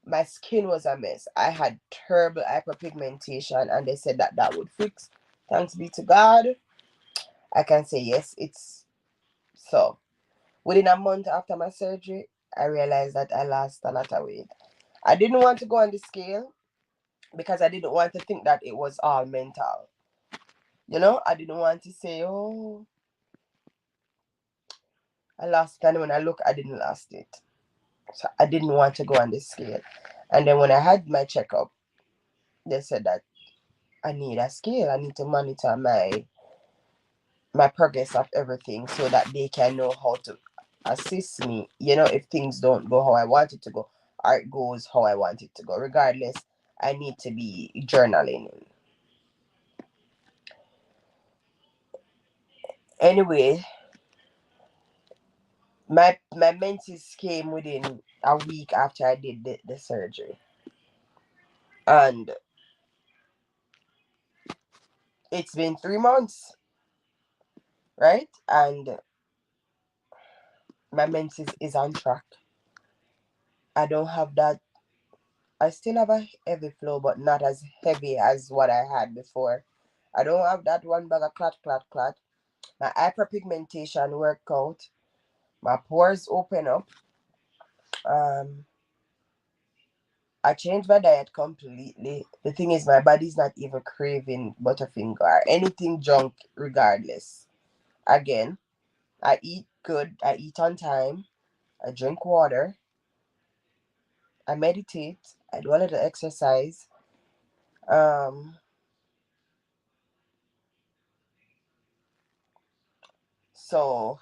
my skin was a mess. I had terrible hyperpigmentation, and they said that that would fix. Thanks be to God. I can say yes, it's so. Within a month after my surgery, I realized that I lost a lot of weight. I didn't want to go on the scale because I didn't want to think that it was all mental. I didn't want to say, oh, I lost it. And when I look, I didn't lost it. So I didn't want to go on the scale. And then when I had my checkup, they said that I need a scale. I need to monitor my progress of everything so that they can know how to assist me, if things don't go how I want it to go or it goes how I want it to go. Regardless, I need to be journaling. Anyway, my menses came within a week after I did the surgery. And it's been 3 months, right? And my menses is on track. I don't have that. I still have a heavy flow, but not as heavy as what I had before. I don't have that one bag of clot, clot, clot. My hyperpigmentation worked out. My pores open up. Um, I changed my diet completely. The thing is, my body's not even craving Butterfinger or anything junk, regardless. Again, I eat good. I eat on time. I drink water. I meditate. I do a little exercise. Um, so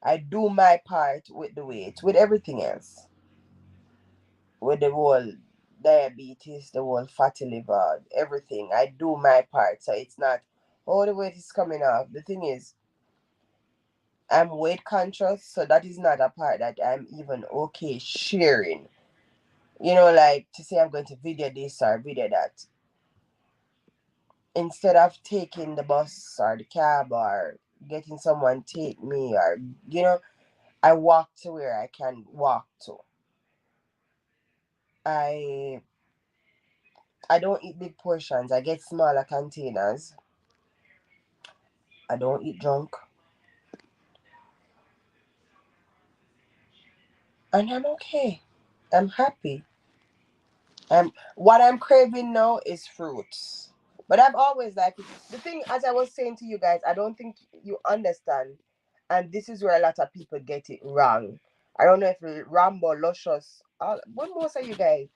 I do my part with the weight, with everything else, with the whole diabetes, the whole fatty liver, everything. I do my part, so it's not, oh, the weight is coming off. The thing is, I'm weight conscious, so that is not a part that I'm even okay sharing. Like to say I'm going to video this or video that. Instead of taking the bus or the cab or getting someone take me or I walk to where I can walk to. I I don't eat big portions. I get smaller containers. I don't eat junk. And I'm okay. I'm happy. What I'm craving now is fruits. But I've always liked it. The thing, as I was saying to you guys, I don't think you understand. And this is where a lot of people get it wrong. I don't know if Rambo, Luscious, what most of you guys,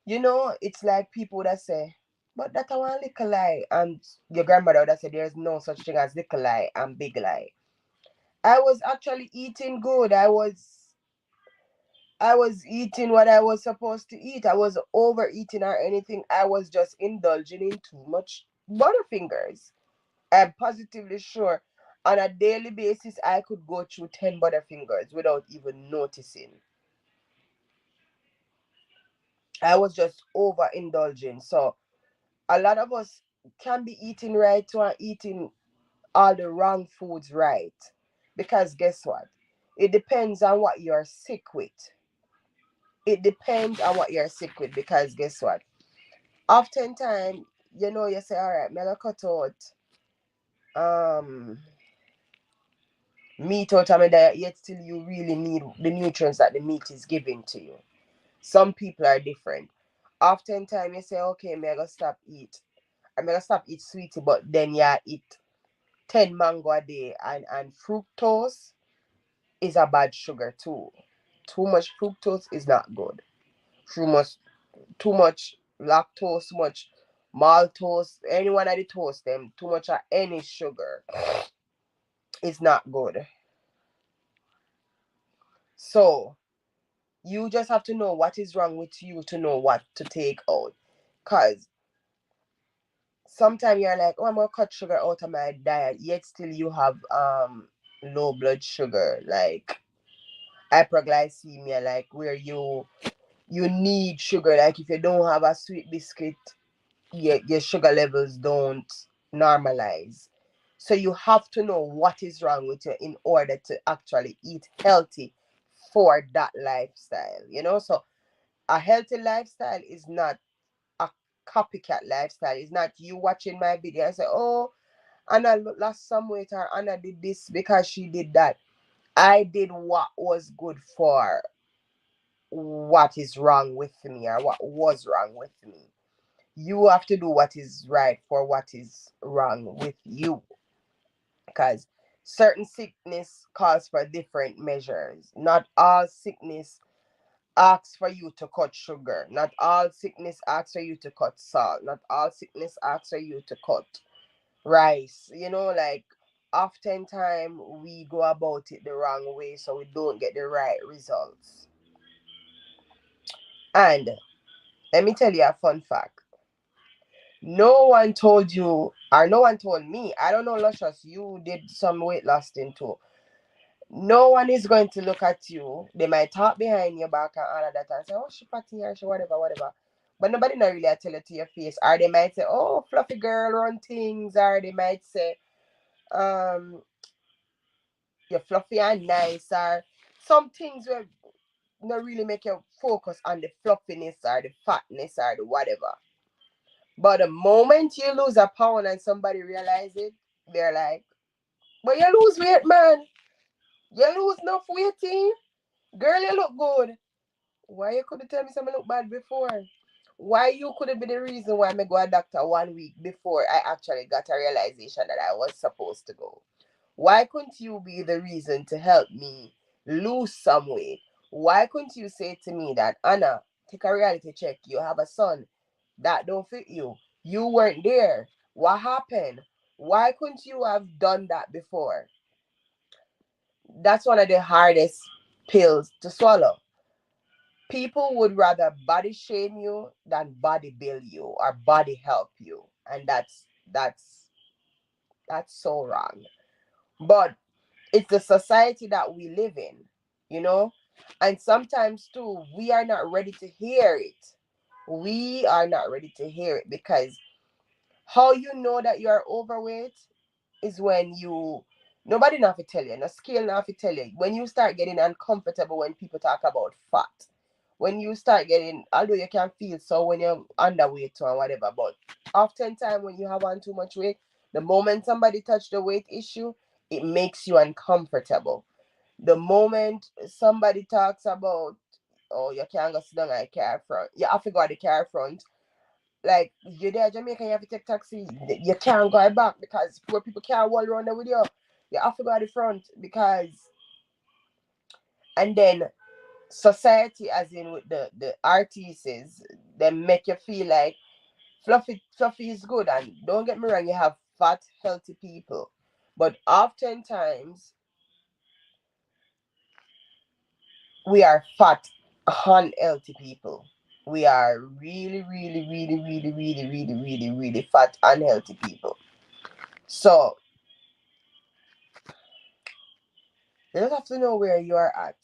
it's like people that say, but that I want little lie. And your grandmother that said there's no such thing as little lie and big lie. I was actually eating good. I was I was eating what I was supposed to eat. I was overeating or anything. I was just indulging in too much Butterfingers. I'm positively sure on a daily basis I could go through 10 Butterfingers without even noticing. I was just overindulging. So a lot of us can be eating right too and eating all the wrong foods right. Because guess what? It depends on what you're sick with. It depends on what you're sick with because guess what? Oftentimes, you say, all right, me gonna cut out um meat out of my diet, yet still you really need the nutrients that the meat is giving to you. Some people are different. Oftentimes you say, okay, me I gonna stop eat. I'm gonna stop eat sweetie, but then you eat 10 mango a day and fructose is a bad sugar too. Too much fructose is not good. Too much lactose, too much maltose, any one of the toast them, too much of any sugar is not good. So you just have to know what is wrong with you to know what to take out. Cause sometimes you're like, oh, I'm gonna cut sugar out of my diet, yet still you have low blood sugar, like hyperglycemia, like where you need sugar. Like if you don't have a sweet biscuit, your sugar levels don't normalize. So you have to know what is wrong with you in order to actually eat healthy for that lifestyle. So a healthy lifestyle is not a copycat lifestyle. It's not you watching my video and say, oh, Anna lost some weight or Anna did this because she did that. I did what was good for what is wrong with me or what was wrong with me. You have to do what is right for what is wrong with you because certain sickness calls for different measures. Not all sickness asks for you to cut sugar. Not all sickness asks for you to cut salt. Not all sickness asks for you to cut rice. Like oftentimes we go about it the wrong way, so we don't get the right results. And let me tell you a fun fact. No one told you, or no one told me. I don't know, Luscious, you did some weight loss thing too. No one is going to look at you. They might talk behind your back and all of that and say, oh, she fatty or she whatever, whatever. But nobody not really tell it to your face. Or they might say, oh, fluffy girl run things. Or they might say, um, you're fluffy and nice. Or some things will not really make you focus on the fluffiness or the fatness or the whatever. But the moment you lose a pound and somebody realize it, they're like, but you lose weight, man. You lose enough weight, eh? Girl, you look good. Why you couldn't tell me something look bad before? Why you couldn't be the reason why I go a doctor 1 week before I actually got a realization that I was supposed to go? Why couldn't you be the reason to help me lose some weight? Why couldn't you say to me that, Anna, take a reality check. You have a son that don't fit you. You weren't there. What happened? Why couldn't you have done that before? That's one of the hardest pills to swallow. People would rather body shame you than body build you or body help you. And that's so wrong. But it's the society that we live in, you know? And sometimes too, we are not ready to hear it. We are not ready to hear it because how you know that you are overweight is when you nobody not to tell you, no scale not to tell you. When you start getting uncomfortable when people talk about fat. When you start getting, although you can feel so when you're underweight or whatever, but oftentimes when you have on too much weight, the moment somebody touch the weight issue, it makes you uncomfortable. The moment somebody talks about, oh, you can't go sit down at the car front, you have to go at the car front, like you're there Jamaica, you have to take taxi. You can't go back because poor people can't walk around there with you. You have to go at the front because and then society as in with the artists they make you feel like fluffy is good, and don't get me wrong, you have fat healthy people, but oftentimes we are fat unhealthy people. We are really, really, really, really, really, really, really, really fat, unhealthy people. So you just have to know where you are at.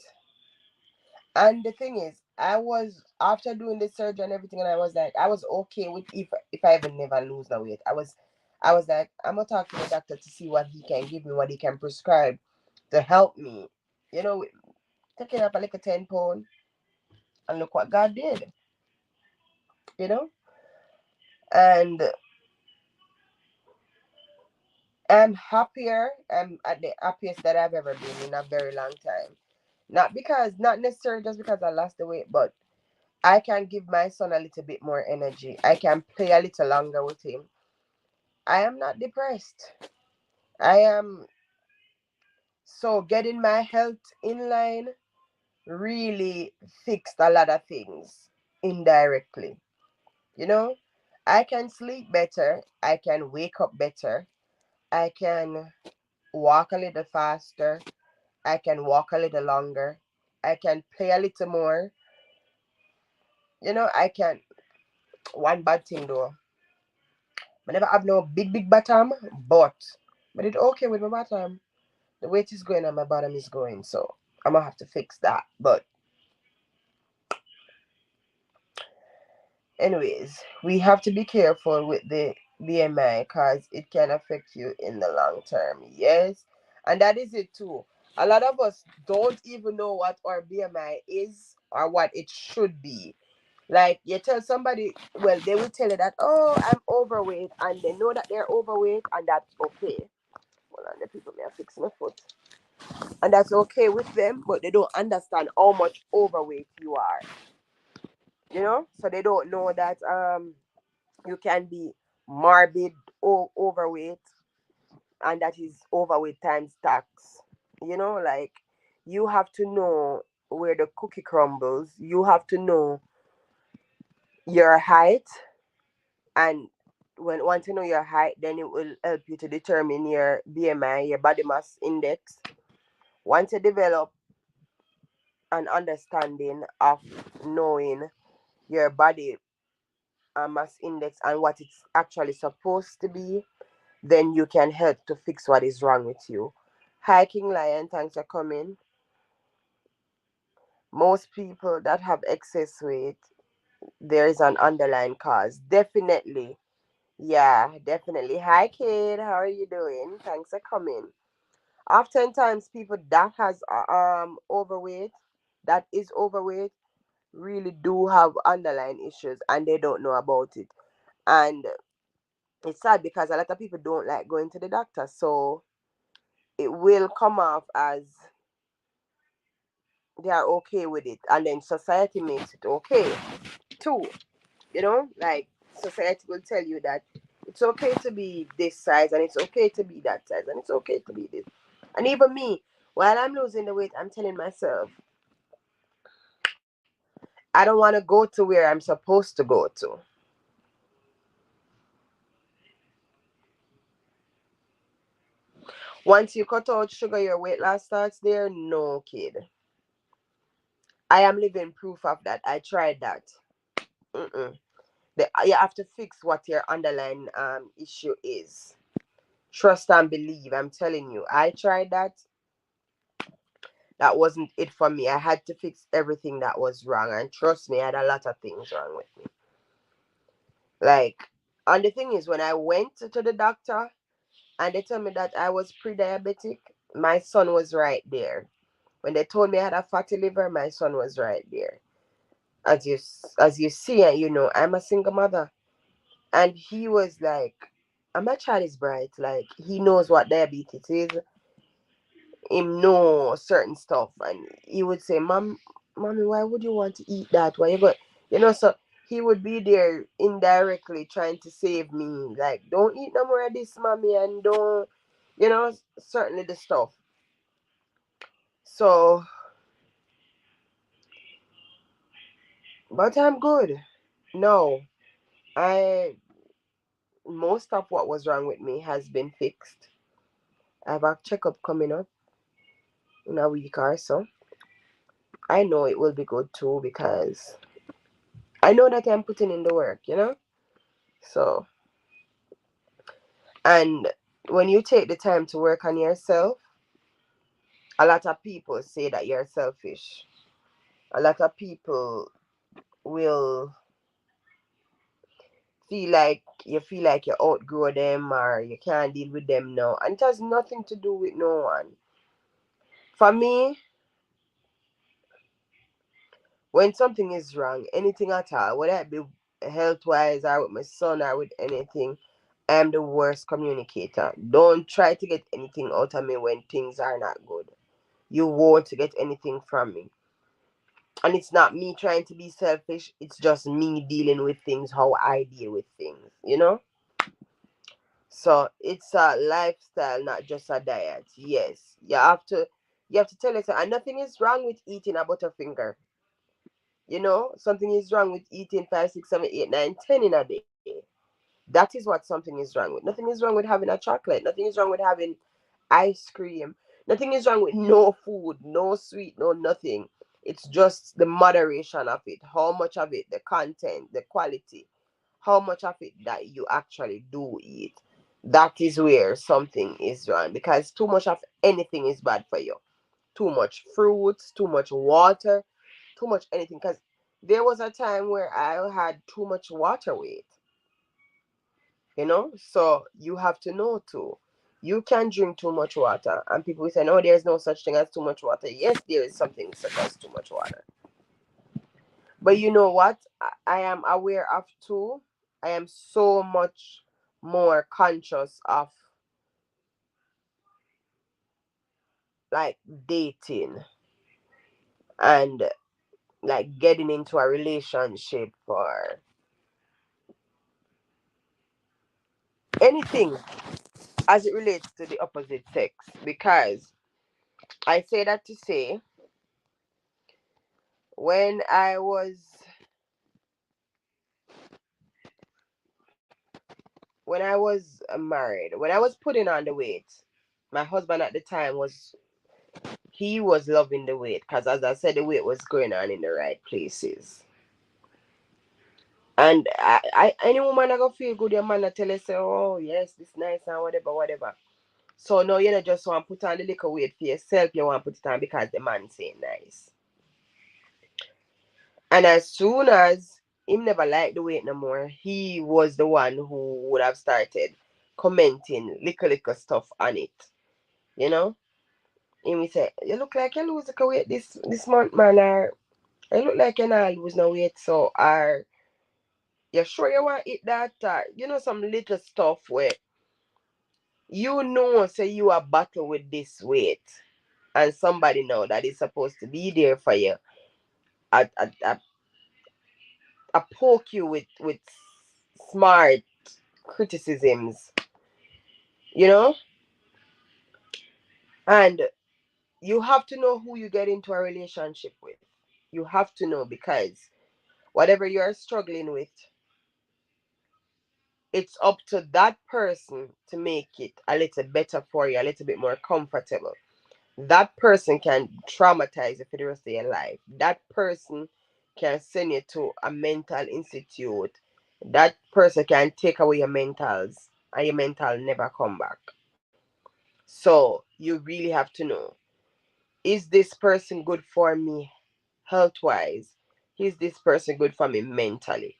And the thing is, I was after doing the surgery and everything, and I was like, I was okay with if I even never lose the weight. I was like, I'm gonna talk to the doctor to see what he can give me, what he can prescribe to help me. You know, taking up a little 10 pound, and look what God did. You know, and I'm happier. I'm at the happiest that I've ever been in a very long time. Not necessarily just because I lost the weight, but I can give my son a little bit more energy. I can play a little longer with him. I am not depressed. I am so getting my health in line really fixed a lot of things indirectly. You know, I can sleep better. I can wake up better. I can walk a little faster. I can walk a little longer. I can play a little more. I can. One bad thing though, I never have no big bottom, but it's okay with my bottom. The weight is going and my bottom is going, so I'm gonna have to fix that. But anyways, we have to be careful with the BMI because it can affect you in the long term. Yes, and that is it too. A lot of us don't even know what our BMI is or what it should be. Like you tell somebody, well, they will tell you that, oh, I'm overweight, and they know that they're overweight, and that's okay. Hold on, the people may have fixed my foot. And that's okay with them, but they don't understand how much overweight you are. So they don't know that you can be morbid overweight, and that is overweight times tax. Like you have to know where the cookie crumbles. You have to know your height, and when once you know your height, then it will help you to determine your BMI, your body mass index. Once you develop an understanding of knowing your body mass index and what it's actually supposed to be, then you can help to fix what is wrong with you. Hiking Lion, thanks for coming. Most people that have excess weight, there is an underlying cause. Definitely. Yeah, definitely. Hi, kid. How are you doing? Thanks for coming. Oftentimes, people that has overweight, that is overweight, really do have underlying issues and they don't know about it. And it's sad because a lot of people don't like going to the doctor, so it will come off as they are okay with it, and then society makes it okay too. Like society will tell you that it's okay to be this size, and it's okay to be that size, and it's okay to be this. And even me, while I'm losing the weight, I'm telling myself, I don't want to go to where I'm supposed to go to. Once you cut out sugar, your weight loss starts there. No, kid. I am living proof of that. I tried that. Mm-mm. You have to fix what your underlying issue is. Trust and believe. I'm telling you, I tried that. That wasn't it for me. I had to fix everything that was wrong, and trust me, I had a lot of things wrong with me. Like, and the thing is, when I went to the doctor and they told me that I was pre-diabetic, my son was right there. When they told me I had a fatty liver, my son was right there. As you see, and I'm a single mother, and he was like, and my child is bright. Like he knows what diabetes is. Him know certain stuff, and he would say, Mommy, why would you want to eat that? Why you got, so he would be there indirectly trying to save me, like, don't eat no more of this, mommy, and don't, certainly the stuff. So, but I'm good. No, I most of what was wrong with me has been fixed. I have a checkup coming up in a week or so. I know it will be good too because I know that I'm putting in the work, you know? So, and when you take the time to work on yourself, a lot of people say that you're selfish. A lot of people will feel like you outgrow them or you can't deal with them now. And it has nothing to do with no one. For me, when something is wrong, anything at all, whether it be health wise or with my son or with anything, I am the worst communicator. Don't try to get anything out of me when things are not good. You won't get anything from me. And it's not me trying to be selfish, it's just me dealing with things how I deal with things, you know? So it's a lifestyle, not just a diet. Yes. You have to tell yourself, and nothing is wrong with eating a butterfinger. You know, something is wrong with eating 5, 6, 7, 8, 9, 10 in a day. That is what something is wrong with. Nothing is wrong with having a chocolate. Nothing is wrong with having ice cream. Nothing is wrong with no food, no sweet, no nothing. It's just the moderation of it, how much of it, the content, the quality, how much of it that you actually do eat. That is where something is wrong because too much of anything is bad for you. Too much fruits, too much water, too much anything. Because there was a time where I had too much water weight, you know? So you have to know too. You can drink too much water, and people will say, no, there's no such thing as too much water. Yes, there is something such as too much water. But you know what? I am aware of too. I am so much more conscious of like dating and like getting into a relationship or anything as it relates to the opposite sex because I say that to say when I was married, when I was putting on the weight, my husband at the time was loving the weight because as I said the weight was going on in the right places. And any woman I go feel good, your man I tell her say, oh yes, this nice and whatever, whatever. So no, you know just want to put on the little weight for yourself, you want to put it on because the man say nice. And as soon as him never liked the weight no more, he was the one who would have started commenting little stuff on it. You know? And we say, you look like you lose like a weight this month, man, or you look like you not lose no weight, so are you sure you want to eat that? Or, you know, some little stuff where you know say you are battle with this weight and somebody know that is supposed to be there for you. I poke you with smart criticisms, you know? And you have to know who you get into a relationship with. You have to know because whatever you're struggling with, it's up to that person to make it a little better for you, a little bit more comfortable. That person can traumatize you for the rest of your life. That person can send you to a mental institute. That person can take away your mentals and your mental never come back. So you really have to know, is this person good for me health wise? Is this person good for me mentally?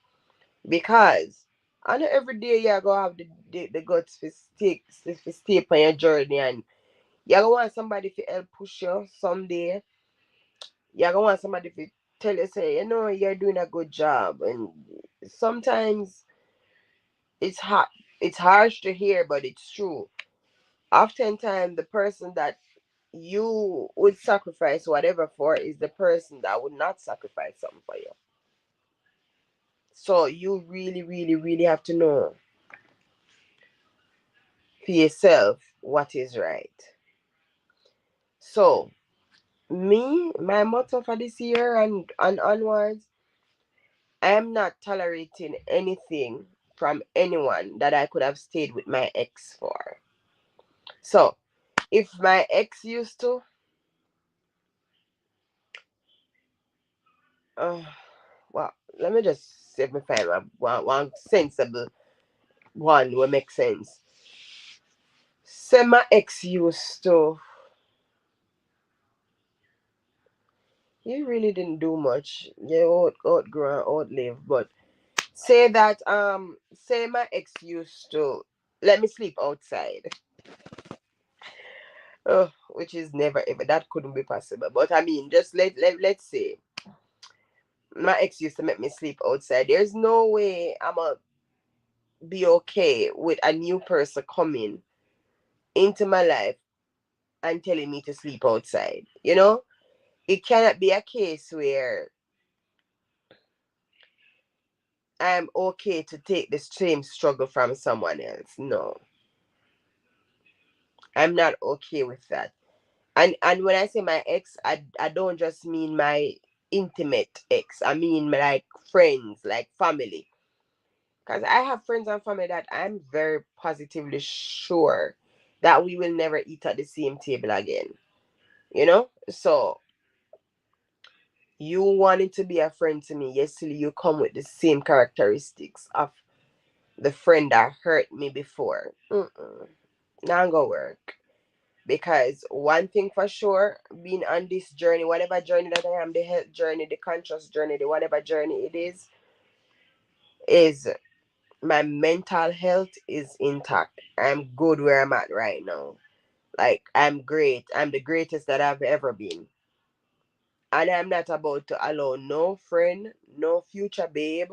Because I know every day you're gonna have the guts to stay on your journey and you're gonna want somebody to help push you someday. You're gonna want somebody to tell you, say, you know, you're doing a good job. And sometimes it's hard, it's harsh to hear, but it's true. Oftentimes the person that you would sacrifice whatever for is the person that would not sacrifice something for you. So you really, really, really have to know for yourself what is right. So me, my motto for this year and onwards, I am not tolerating anything from anyone that I could have stayed with my ex for. So if my ex used to Uh, well, let me just see if I find one sensible one will make sense. Say my ex used to. He really didn't do much. Yeah, outgrow and outlive. But say my ex used to let me sleep outside. Oh, which is never ever that couldn't be possible. But I mean, just let's say my ex used to make me sleep outside. There's no way I'ma be okay with a new person coming into my life and telling me to sleep outside. You know? It cannot be a case where I'm okay to take the same struggle from someone else. No, I'm not okay with that. And when I say my ex, I don't just mean my intimate ex. I mean like friends, like family. Because I have friends and family that I'm very positively sure that we will never eat at the same table again. You know? So you wanting to be a friend to me, yes, you come with the same characteristics of the friend that hurt me before. Not gonna work. Because one thing for sure, being on this journey, whatever journey that I am, the health journey, the conscious journey, the whatever journey it is my mental health is intact. I'm good where I'm at right now. Like I'm great. I'm the greatest that I've ever been. And I'm not about to allow no friend, no future babe,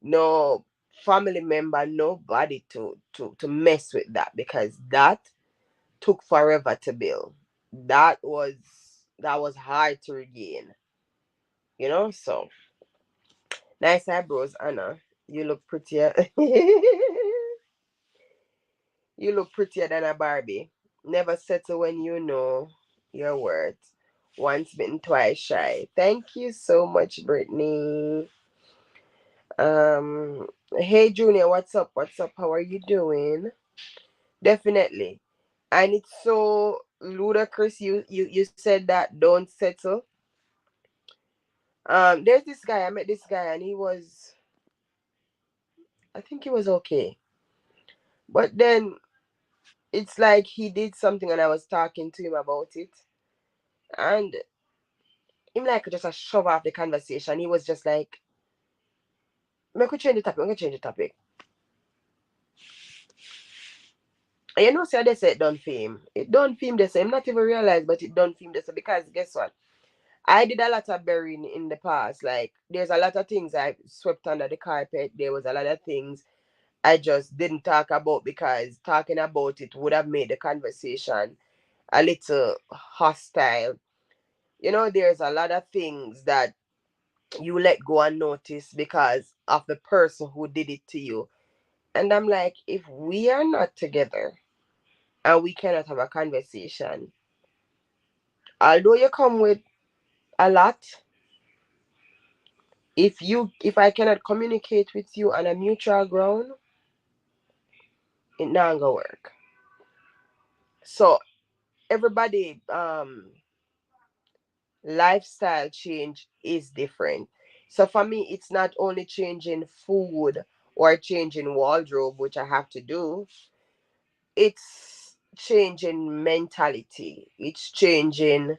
no family member, nobody to mess with that because that took forever to build. That was that was hard to regain. You know, so nice eyebrows, Anna. You look prettier. You look prettier than a Barbie. Never settle when you know your worth. Once bitten, twice shy. Thank you so much, Brittany. Um, hey Junior, what's up? What's up? How are you doing? Definitely. And it's so ludicrous. You said that don't settle. There's this guy. I met this guy, and I think he was okay. But then it's like he did something, and I was talking to him about it, and him like just a shove off the conversation. He was just like, "Me could change the topic. Me could change the topic." And you know, say they say it done fame. It done fame. They say I'm not even realize, but it done fame. They say because guess what? I did a lot of burying in the past. Like there's a lot of things I swept under the carpet. There was a lot of things I just didn't talk about because talking about it would have made the conversation a little hostile. You know, there's a lot of things that you let go unnoticed because of the person who did it to you. And I'm like, if we are not together and we cannot have a conversation, although you come with a lot, if I cannot communicate with you on a mutual ground, it not gonna work. So everybody lifestyle change is different. So for me, it's not only changing food or changing wardrobe, which I have to do, it's changing mentality. It's changing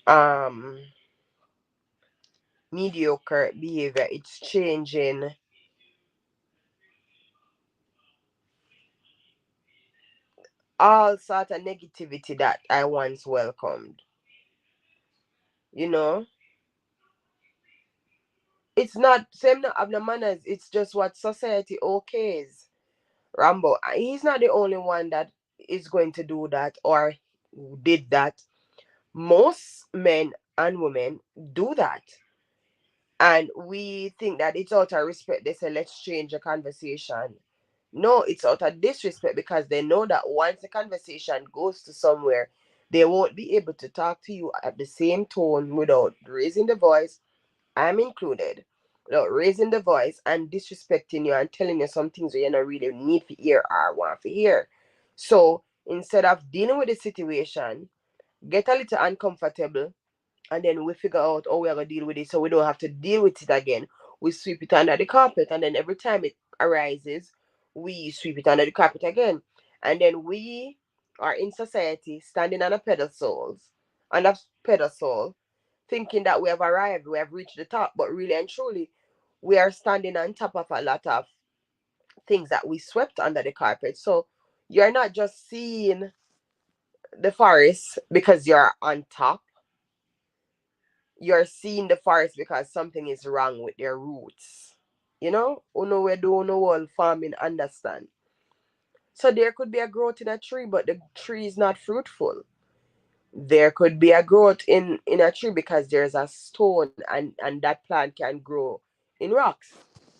um mediocre behavior. It's changing all sort of negativity that I once welcomed. You know, it's not same not have no manners. It's just what society okays. Rambo, he's not the only one that is going to do that or did that. Most men and women do that. And we think that it's out of respect. They say, let's change the conversation. No, it's out of disrespect because they know that once the conversation goes to somewhere, they won't be able to talk to you at the same tone without raising the voice. I'm included. Without raising the voice and disrespecting you and telling you some things that you don't really need to hear or want to hear. So instead of dealing with the situation, get a little uncomfortable and then we figure out how we are gonna deal with it so we don't have to deal with it again. We sweep it under the carpet, and then every time it arises, we sweep it under the carpet again. And then we are in society standing on a pedestal, thinking that we have arrived, we have reached the top, but really and truly, we are standing on top of a lot of things that we swept under the carpet. So you're not just seeing the forest because you're on top, you're seeing the forest because something is wrong with their roots. You know, uno we do no all farming understand. So there could be a growth in a tree, but the tree is not fruitful. There could be a growth in a tree because there's a stone, and that plant can grow in rocks.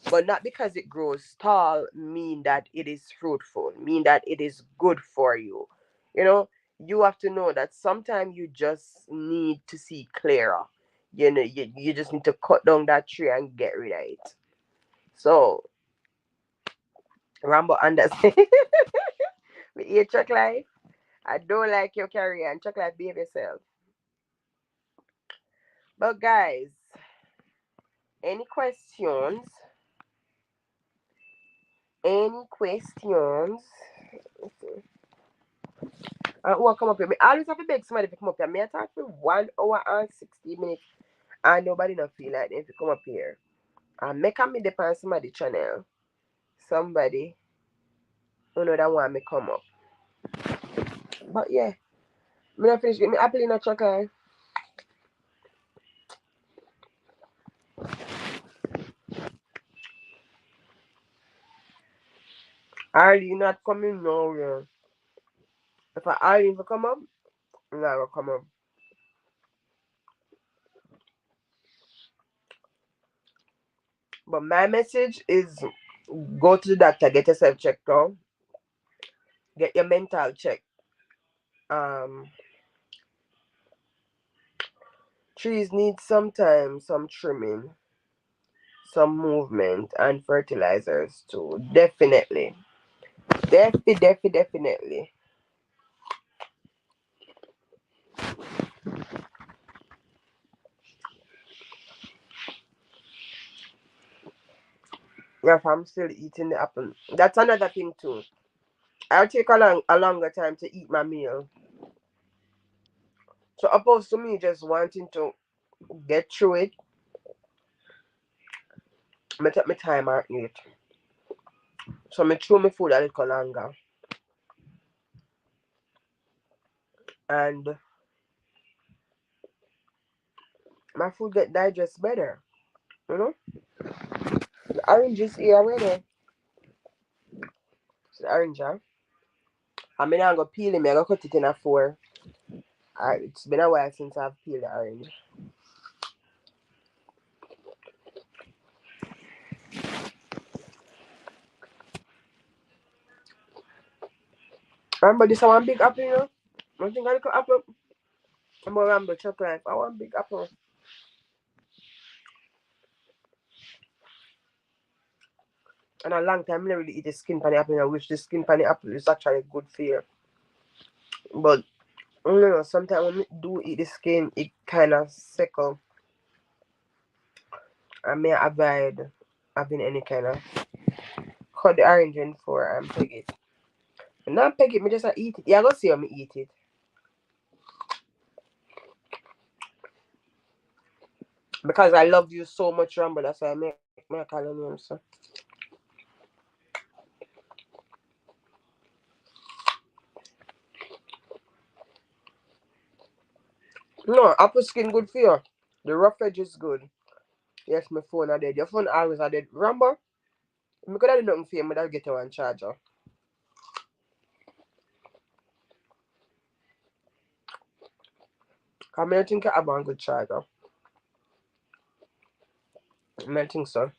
But not because it grows tall mean that it is fruitful, mean that it is good for you. You know, you have to know that sometimes you just need to see clearer. You know, you just need to cut down that tree and get rid of it. So Rambo understand. Me eat chocolate. I don't like your career and chocolate behave yourself. But guys, any questions? Any questions? Who come up here? I always have to beg somebody to come up here. Me I talk for 1 hour and 60 minutes, and nobody not feel like them to come up here. And make me depend on somebody channel. Somebody who know that want me come up. But yeah, me not finish. Me happily not chocolate. Are you not coming now? Yeah. If I are you to come up, I'm not gonna come up. But my message is go to the doctor, get yourself checked out, get your mental checked. Um, trees need sometimes some trimming, some movement, and fertilizers too. Definitely, definitely. If I'm still eating the apple, that's another thing too. I'll take a longer time to eat my meal. So opposed to me just wanting to get through it, I take my time and eat. So I chew my food a little longer, and my food get digest better. You know, the orange is here already. It's the orange, huh? I mean, I'm gonna peel it. I'm gonna cut it in a four. It's been a while since I've peeled the orange. Remember this one big apple, you know? I think I little apple. I'm gonna remember chocolate. I want big apple. And a long time I never really eat the skin pan the apple. I wish the skin pan the apple is actually good for you. But you know, sometimes when I do eat the skin, it kind of sickle. I may avoid having any kind of cut the orange in for and peg it. And not peg it, me just eat it. Yeah, go see how me eat it. Because I love you so much, Rambo. That's why I make my call your name, so. No, apple skin good for you. The rough edge is good. Yes, my phone are dead. Your phone always are dead. Rambo, if I could have done nothing for you, I'd get you one charger. Because I think I have one good charger. I think so.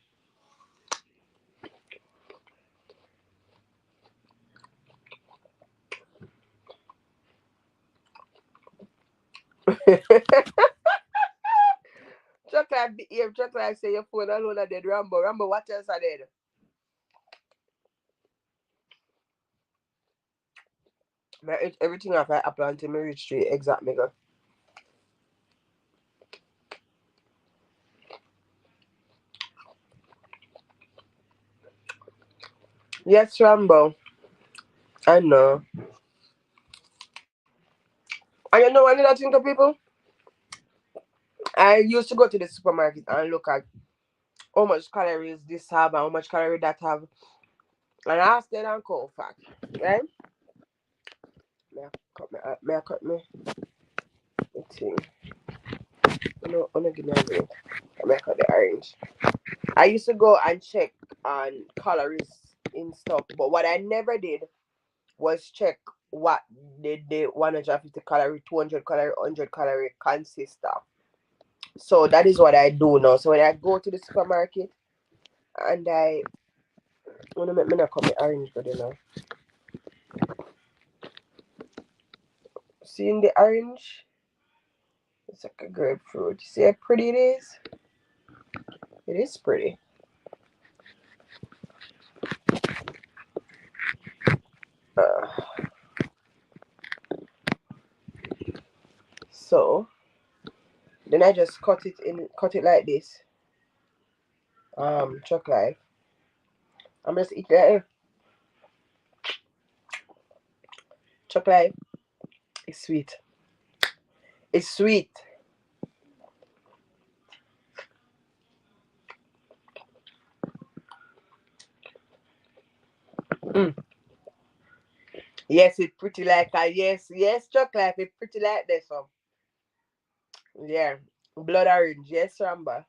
Chocolate behave, chocolate say your phone alone are dead. Rambo, Rambo, what else are dead? I eat everything off I apply until me reach the exact mega. Yes, Rambo. I know. And you know another thing to people? I used to go to the supermarket and look at how much calories this have and how much calorie that have. And I ask them and call fact. Right? May I cut me thing. You know, give me a minute. May I cut the orange. I used to go and check on calories in stuff, but what I never did was check what the 150 calorie, 200 calorie, 100 calorie consist of. So that is what I do now. So when I go to the supermarket and I want to make me not cut my orange good enough. Seeing the orange, it's like a grapefruit. See how pretty it is? It is pretty. Uh, so then I just cut it like this. Chocolate. I'm just eating it. Chocolate is sweet. It's sweet. Mm. Yes, it's pretty like a yes, chocolate. It's pretty like this one. Yeah, blood orange. Yes, Ramba.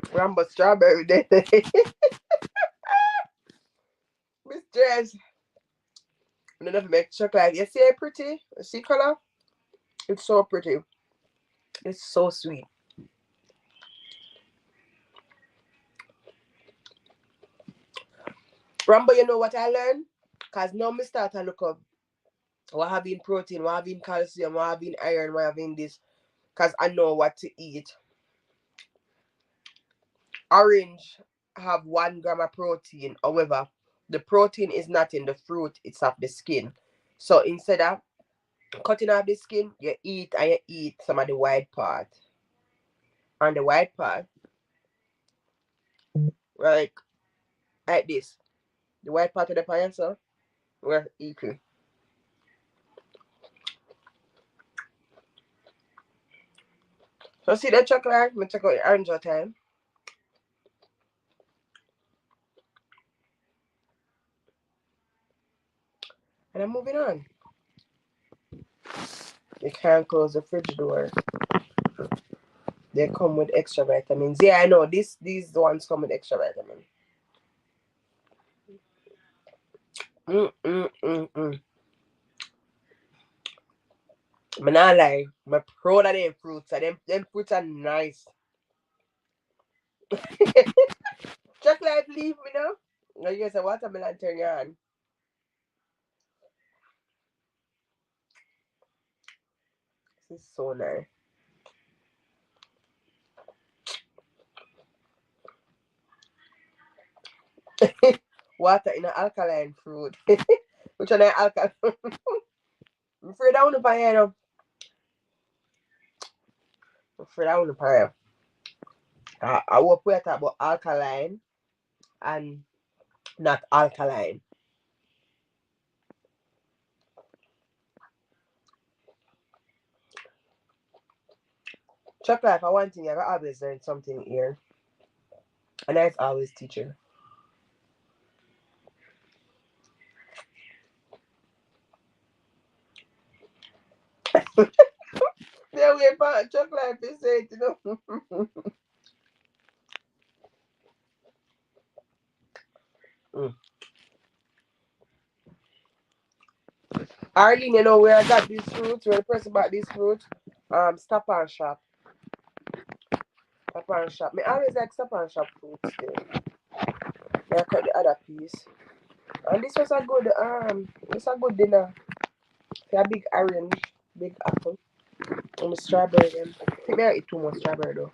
Ramba strawberry. Mistress. I don't know if it make chocolate. You see it pretty? You see color? It's so pretty. It's so sweet. Ramba, you know what I learned? Cause now me start to look up what having protein, what having calcium, what having iron, what having this. Cause I know what to eat. Orange have 1 gram of protein. However, the protein is not in the fruit, it's of the skin. So instead of cutting off the skin, you eat and you eat some of the white part. And the white part, like this. The white part of the pie, so we're eating. So see the chocolate, we check out the orange time. And I'm moving on. You can't close the fridge door. They come with extra vitamins. Yeah, I know. These ones come with extra vitamins. Mm. I'm not lie. I'm proud of them fruits. Them fruits are nice. Chocolate leaf, you know? No, you say watermelon turn your on. This is so nice. Water in an alkaline fruit. Which one is alkaline? I'm afraid I want to buy it. I'm afraid I want to buy it. I will put it about alkaline and not alkaline. Chocolate, for one thing, I always learn something here. And that's always teaching. Yeah, we about chocolate is it, you know. Mm. Arlene, you know where I got these fruits? Where the person bought these fruits? Stop and shop. Stop and shop. Me always like stop and shop fruits there. I cut the other piece. And this was a good this a good dinner. For a big orange, big apple. And the strawberry them. I think I eat too much strawberry though.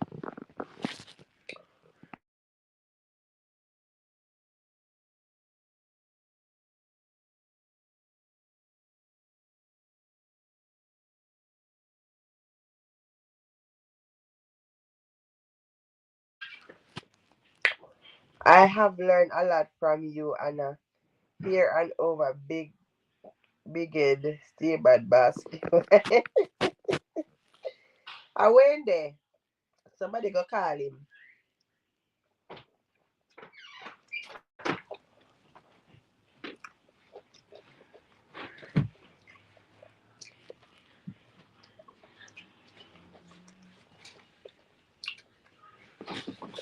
I have learned a lot from you, Anna. Here and over, big head, stay bad basket. I went there. Somebody go call him.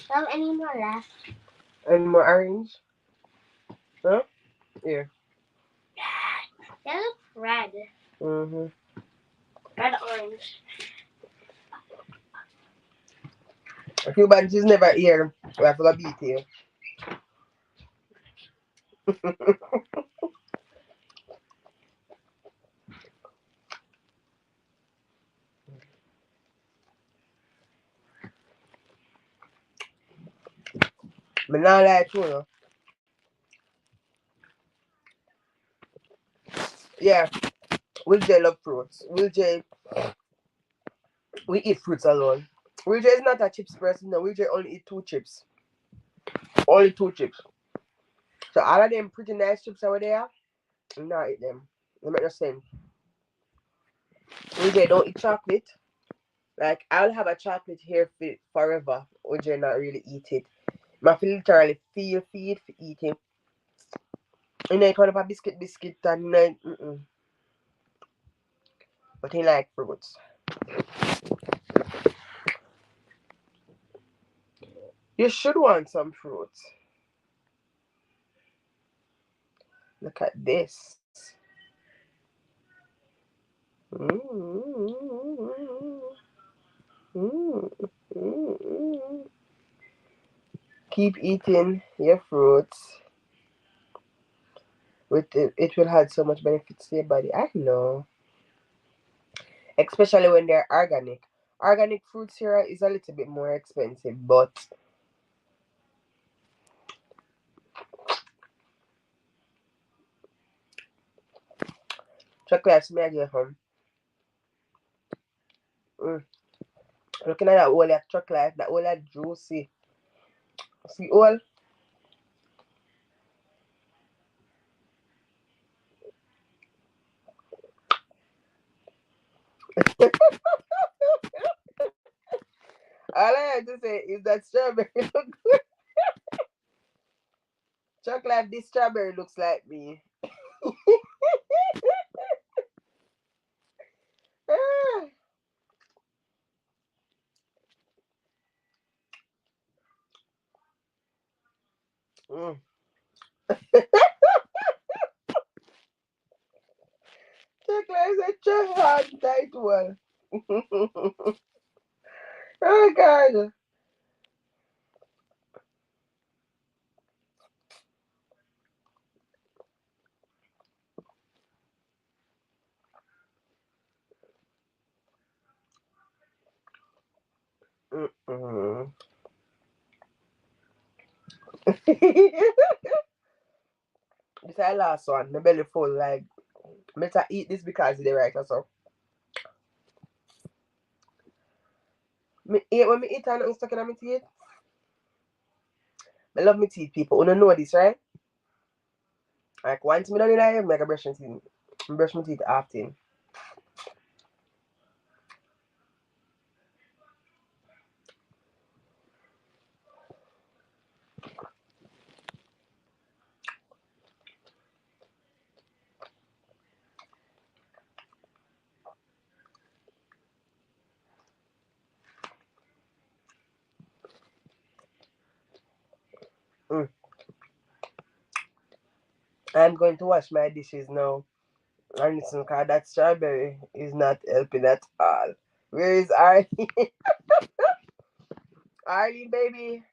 Have any more left? Any more orange? Huh? Here. They look red. Mm-hmm. Red orange. A few bunches never here. We have to go beat you. But now like you know. Yeah, Will J love fruits. Will J, we eat fruits alone. Will J is not a chips person. No, Will J only eat two chips. Only two chips. So all of them pretty nice chips over there, I'm not eat them. They make no sense. Will J don't eat chocolate. Like I'll have a chocolate here forever. Will J not really eat it. I feel literally feel feed for eating. And then you turn up a biscuit and then but he like fruits. You should want some fruits. Look at this. Mm, mm, mm. Keep eating your fruits. With it will have so much benefits to your body. I know. Especially when they're organic. Organic fruits here is a little bit more expensive, but chocolate may I get home. Mm. Looking at that all that chocolate, that all that juicy. See all? All I have to say is that strawberry look chocolate this strawberry looks like me. Ah. Mm. Chocolate is a hard tight one. Oh god. Mm-mm. This is the last one. My belly full like better eat this because it's the right or so. Me eat when me eat and I'm stuck in my teeth. I love my teeth people. You don't know this, right? Like once me done it I make a brush my teeth. Brush my teeth often. Mm. I'm going to wash my dishes now. And listen, cause that strawberry is not helping at all. Where is Arlie? Arlie, baby.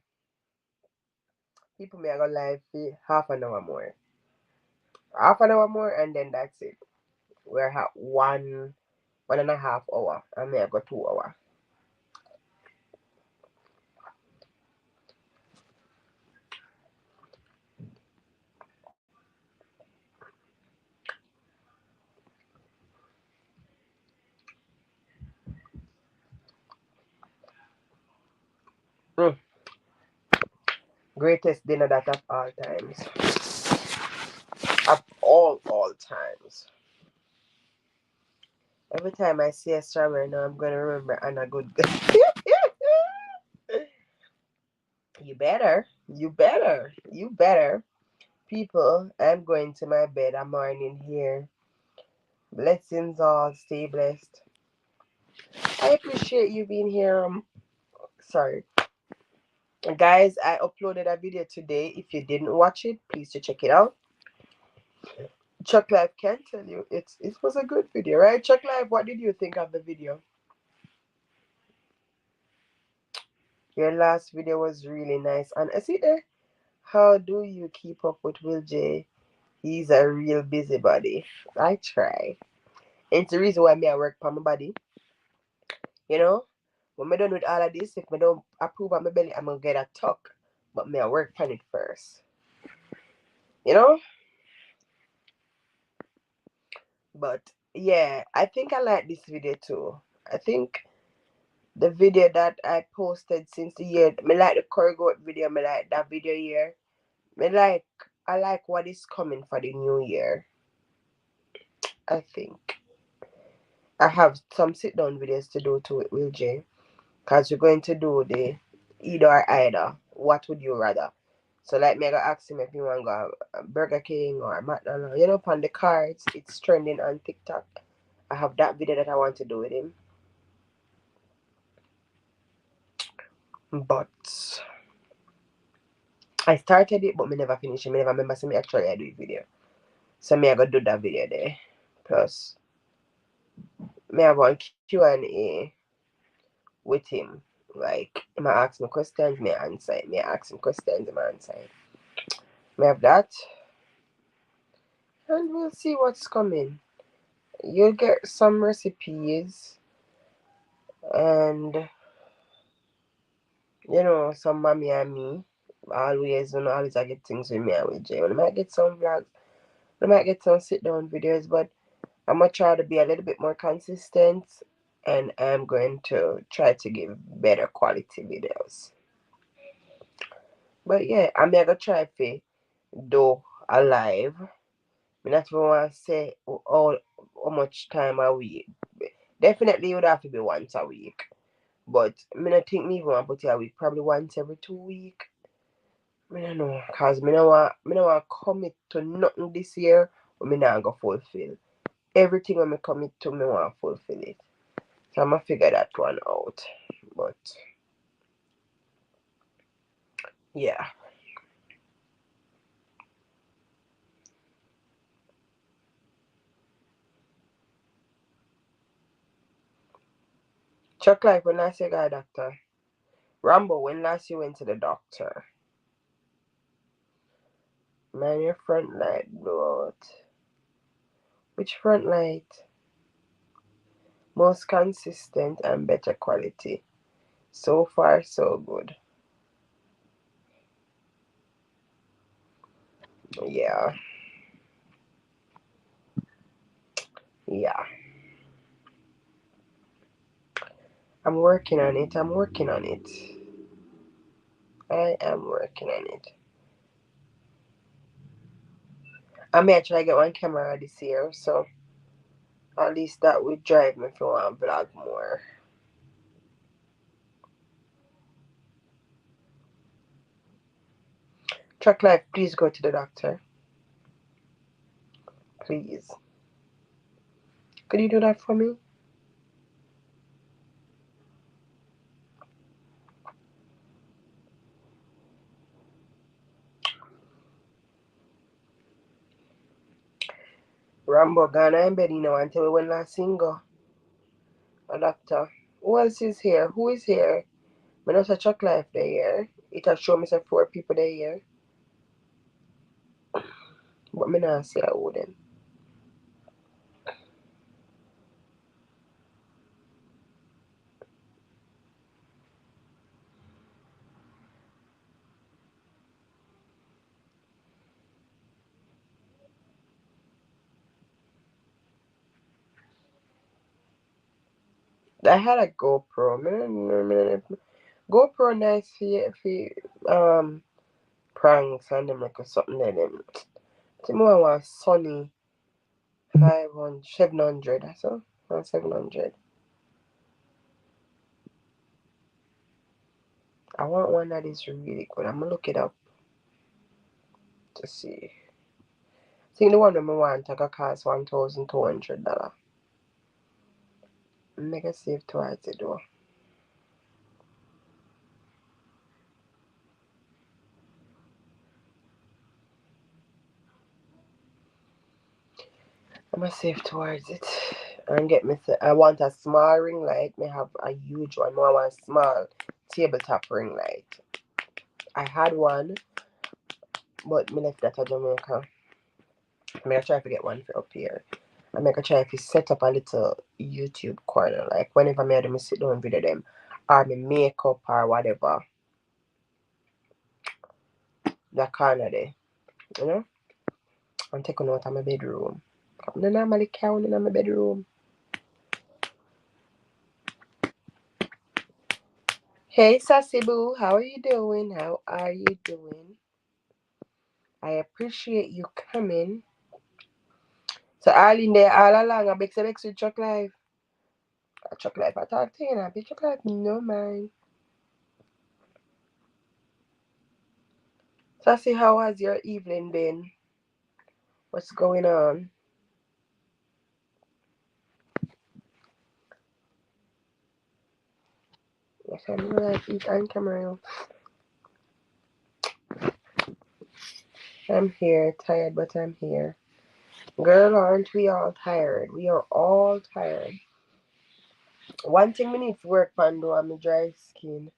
People may go live for half an hour more. Half an hour more and then that's it. We're at 1.5 hour. And may I go 2 hour. Mm. Greatest dinner that of all times. Of all times. Every time I see a strawberry now, I'm gonna remember Anna Good. You better. You better. You better. People, I'm going to my bed. I'm morning here. Blessings all. Stay blessed. I appreciate you being here. Sorry. Guys, I uploaded a video today. If you didn't watch it, please to check it out. Chuck Life can tell you it was a good video, right? Chuck Life, what did you think of the video? Your last video was really nice. And I see there, how do you keep up with Will J? He's a real busybody. I try. And it's the reason why me I work for my body. You know? When me done with all of this, if me don't approve of my belly, I'm gonna get a tuck. But me I work on it first. You know? But yeah, I think I like this video too. I think the video that I posted since the year, me like the Curry Goat video, me like that video here. I like what is coming for the new year. I think I have some sit down videos to do to it, Will J. Because we're going to do the either or either. What would you rather? So like me, I gotta ask him if he want to go Burger King or McDonald's. You know, on the cards, it's trending on TikTok. I have that video that I want to do with him. But I started it, but me never finish it. Me never remember me actually I do a video. So me I gotta do that video there. Plus, me have one Q&A with him. Like, he might ask me questions, me answer it. Me ask him questions, me answer it. Me have that. And we'll see what's coming. You'll get some recipes and, you know, some mommy and me. Always, you know, always I get things with me and with Jay. I might get some vlogs. I might get some sit down videos, but I'm gonna try to be a little bit more consistent and I'm going to try to give better quality videos. But yeah, I'm gonna try to do a live. I not even want to say how much time a week. Definitely it would have to be once a week. But I don't think me even want to put it a week. Probably once every 2 weeks. I don't know. Because I don't want to commit to nothing this year but I not going to fulfill. Everything when I commit to, I want to fulfill it. So I'm going to figure that one out. But yeah. Chuck Life, when last you got a doctor? Rambo, when last you went to the doctor? Man, your front light blew out. Which front light? Most consistent and better quality. So far, so good. Yeah. Yeah. I'm working on it. I'm working on it. I am working on it. I may try to get one camera this year, so at least that would drive me if I want to vlog more. Truck Life, please go to the doctor. Please. Could you do that for me? Rambo Ghana and Betty now until we went last single. A doctor. Who else is here? Who is here? I know it's Chuck Life there here. It has shown me some 4 people there here. But me not say I wouldn't. I had a GoPro. GoPro nice for pranks and them like something like them. Tomorrow was sunny 500, 700 or so. Or 700. I want one that is really good. I'm gonna look it up to see. I think the one that I want to cost $1,200. Make a save towards it though. I'm gonna save towards it and get me. I want a small ring light. Me have a huge one. No, I want a small tabletop ring light. I had one, but me left that at Jamaica. I'm gonna try to get one for up here. I'm gonna try to set up a little YouTube corner. Like whenever me sit down and video them, or me makeup or whatever. That corner there, you know. I'm taking out of my bedroom. I'm not normally counting in my bedroom. Hey Sassy Boo, how are you doing? How are you doing? I appreciate you coming. So all in there all along, I beg with Chuck Life. Chuck Life I talk to you, I be Chuck Life, no mind. Sassy, how has your evening been? What's going on? Yes, I'm gonna eat on camera. I'm here, tired, but I'm here. Girl, aren't we all tired? We are all tired. One thing we need to work on though, I'm dry skin.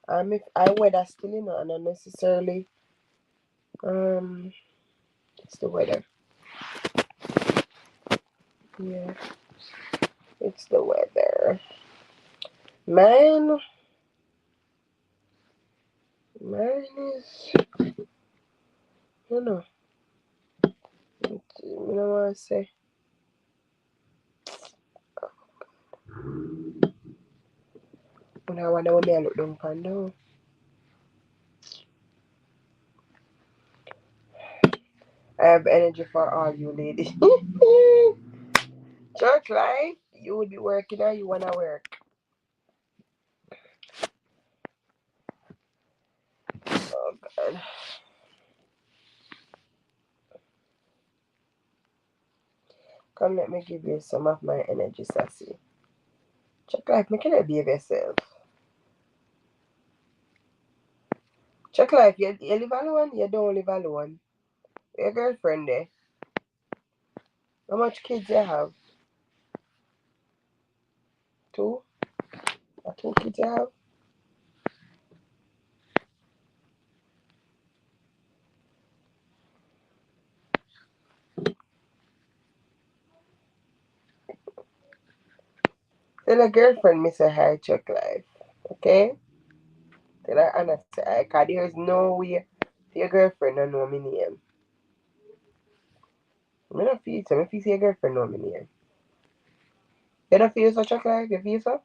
If I weather still, you know, and not necessarily it's the weather. Yeah, it's the weather. Mine is, you know, you know what I say. When I wonder when I look down pan down. I have energy for all you ladies. Church life, you would be working or you wanna work. Oh God. Come let me give you some of my energy, Sassy. Church life, make it behave yourself. Church life, you live alone, you don't live alone. Your girlfriend there. How much kids you have? 2? Or 2 kids you have? Tell a girlfriend me say hi, Chuck life. Okay? Tell her Anna say hi, cause there's no way your girlfriend don't know my name. I don't feel so. I feel your girlfriend know my name. You don't feel so, Chuck life? You feel so?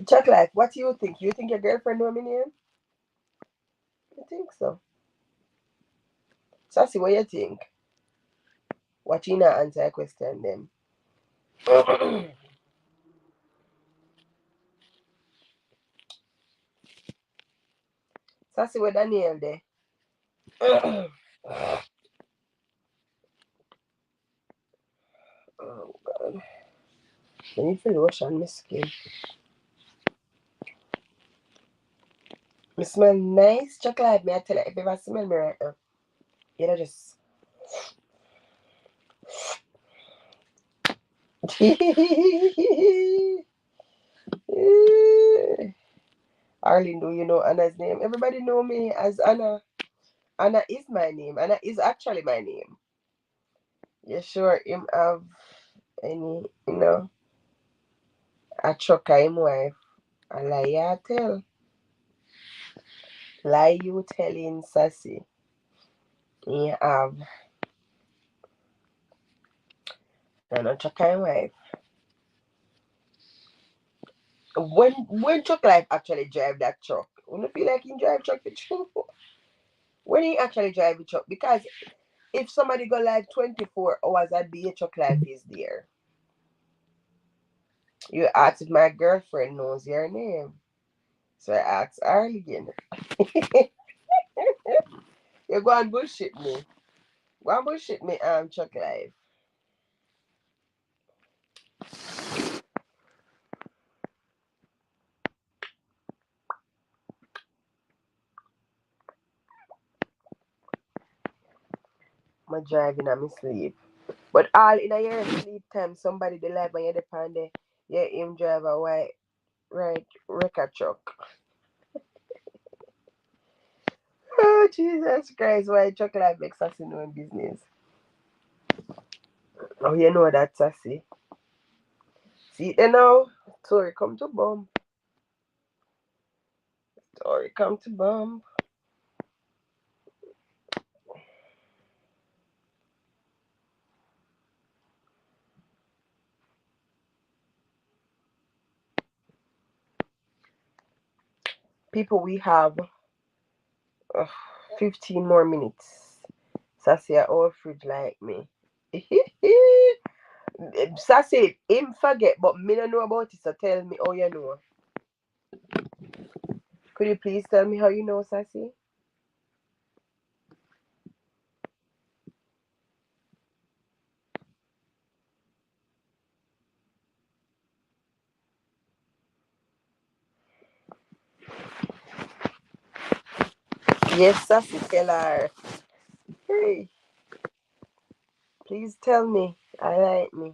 Chuck life, what do you think? You think your girlfriend know my name? You think so? Sassy, what you think? What you not answer a question then? Sassy, what Daniel there? Oh God. I need to lotion my skin. I smell nice. Chuck life, me I tell you, if you ever smell me right now, you know just Arlene, do you know Anna's name? Everybody know me as Anna. Anna is my name. Anna is actually my name. You sure him have any, a trucker him wife? A lie you tell. Lie you telling Sassy. He have and a trucker him wife. When Chuck Life actually drive that truck, when you feel like he drive truck the truck, when he actually drive the truck, because if somebody go live 24 hours, I'd be a Chuck Life is there. You asked if my girlfriend knows your name, so I asked Arlene. You go and bullshit me. Go and bullshit me, Chuck Life. I'm driving and me sleep. But all in a year sleep time, somebody the life when you're depend there, yeah, him drive a white right wrecker truck. Oh Jesus Christ, why Chuck Life makes us in one business? Oh, you know that sassy. See it now. Story come to bomb. Story come to bomb. People, we have uh, 15 more minutes. Sassy a old fridge like me. Sassy, him forget, but me don't know about it, so tell me how you know. Could you please tell me how you know, Sassy? Yes, Sassy Keller. Hey, please tell me. I like me.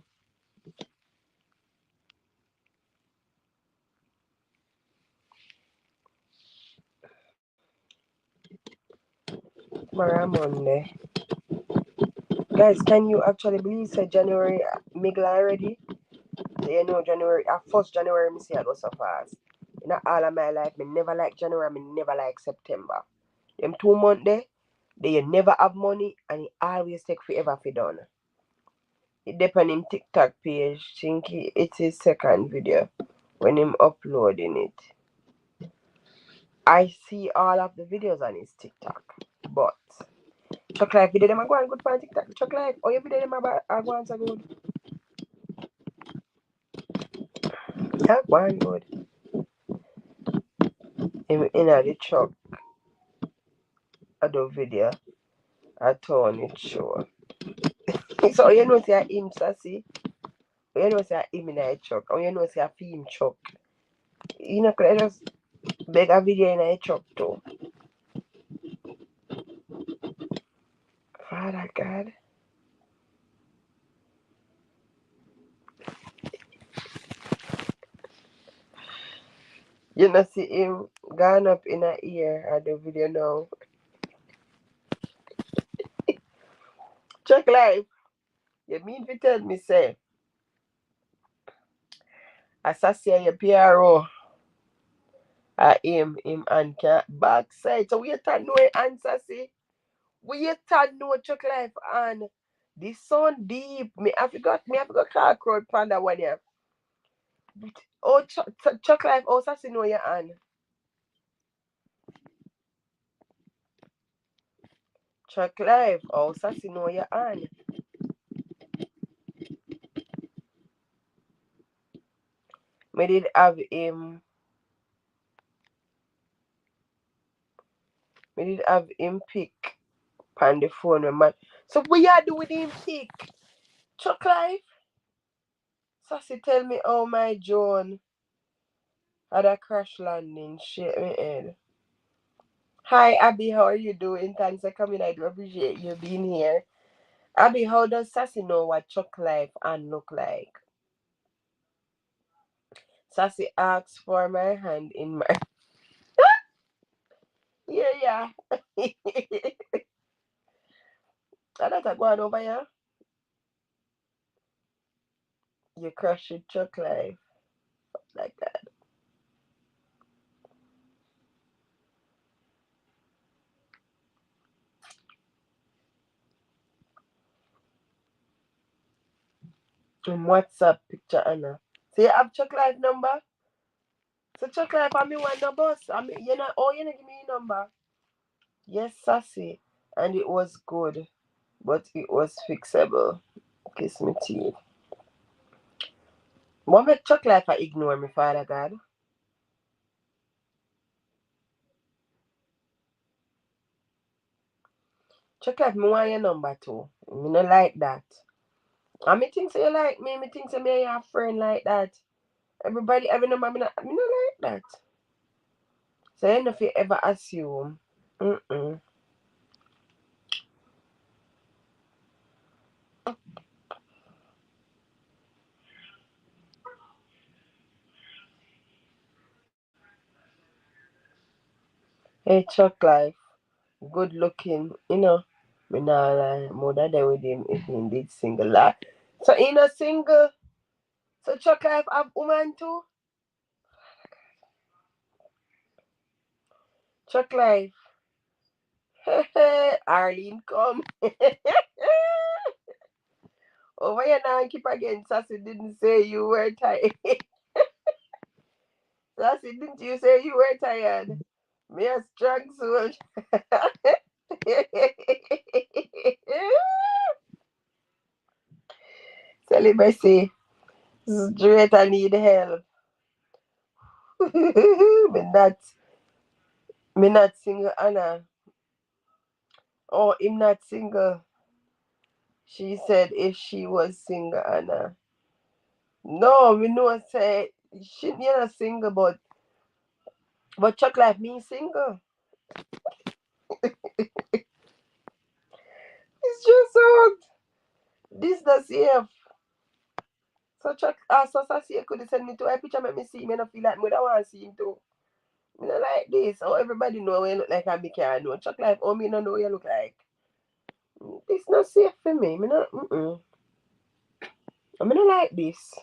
Tomorrow Monday. Guys, can you actually believe say January middle already? So you know January, 1st January, me see I go so fast. In all of my life, me never like January, me never like September. Them 2 months there, they you never have money and it always take forever for done. It depend him TikTok page, think it's his second video when him uploading it. I see all of the videos on his TikTok, but Chuck Life video them are going good for TikTok. Chuck Life, oh your video them are going so good. Yeah, going good. Him in the truck, I do video, I turn it show. So you know say him sassy, you know say him in a truck, or you know say a film truck. You know could I just make a video in a truck too. Father God. You know see him gone up in a ear at the video now. Chuck Life, you mean to tell me say assassin your PRO him and can backside. So we thought no answer see. We thought no Chuck Life and the sun deep. Me I forgot call crowd panda one here. Oh Chuck Life, oh assassin know your hand. Chuck Life, oh assassin know your hand. Me did have him. Me did have him pick on the phone with man. So what you do with him pick? Chuck Life? Sassy tell me oh my John had a crash landing. Shit me head. Hi Abby, how are you doing? Thanks for coming. I do appreciate you being here. Abby, how does Sassy know what Chuck Life and look like? Sassy asks for my hand in my yeah. And that's going over here. You crush with Chuck Life like that. In WhatsApp picture Anna. So you have Chuck Life number? So chocolate for me one no bus. I mean, you know, oh, you know, give me your number. Yes, sassy, and it was good, but it was fixable. Kiss me teeth. What make chocolate for ignore me, Father God? Chocolate, me want your number too. Me no like that. And me think say you like me. Me think say me and your friend like that. Everybody, every number, me no like that. So you know if you ever assume. Mm-mm. Hey, Chuck Life, good looking, you know. Me nah lie, more than there with him if he indeed single. So he no single. So Chuck Life have woman too. Chuck Life. Arlene come. Over here now and keep again. Sassy didn't say you were tired. Sassy, didn't you say you were tired? Me a strong soul. Celibacy. Straight I need help. me not single Anna. Oh, him not single. She said if she was single Anna. No, we know say she you not single but Chuck like me single. It's just so this the safe. So Chuck so Sassy could send me to a picture make me see him and I feel like me don't want to see him too. Me not like this. Oh everybody know when you look like I be can know. Chuck like oh me no know what you look like. This not safe for me. Me not I mean, I like this.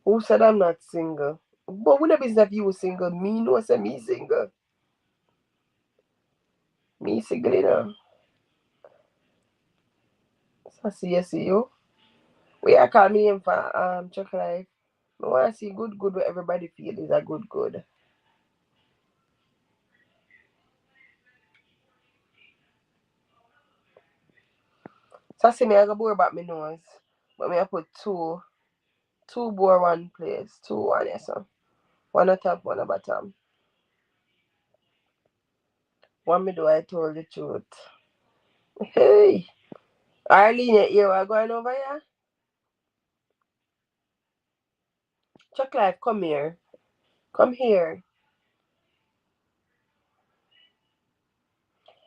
Who said I'm not single? But when the business if you single, me know say me single. Me single, you know. So see you. We are call me him for Chuck Life. I want to see good what everybody feel is a good. So see me I go bore about my nose. But me I put two bore one place. One yes so. One on top, one on bottom. One me do I told the truth. Hey. Arlene, you are going over here? Chuck Life, come here. Come here.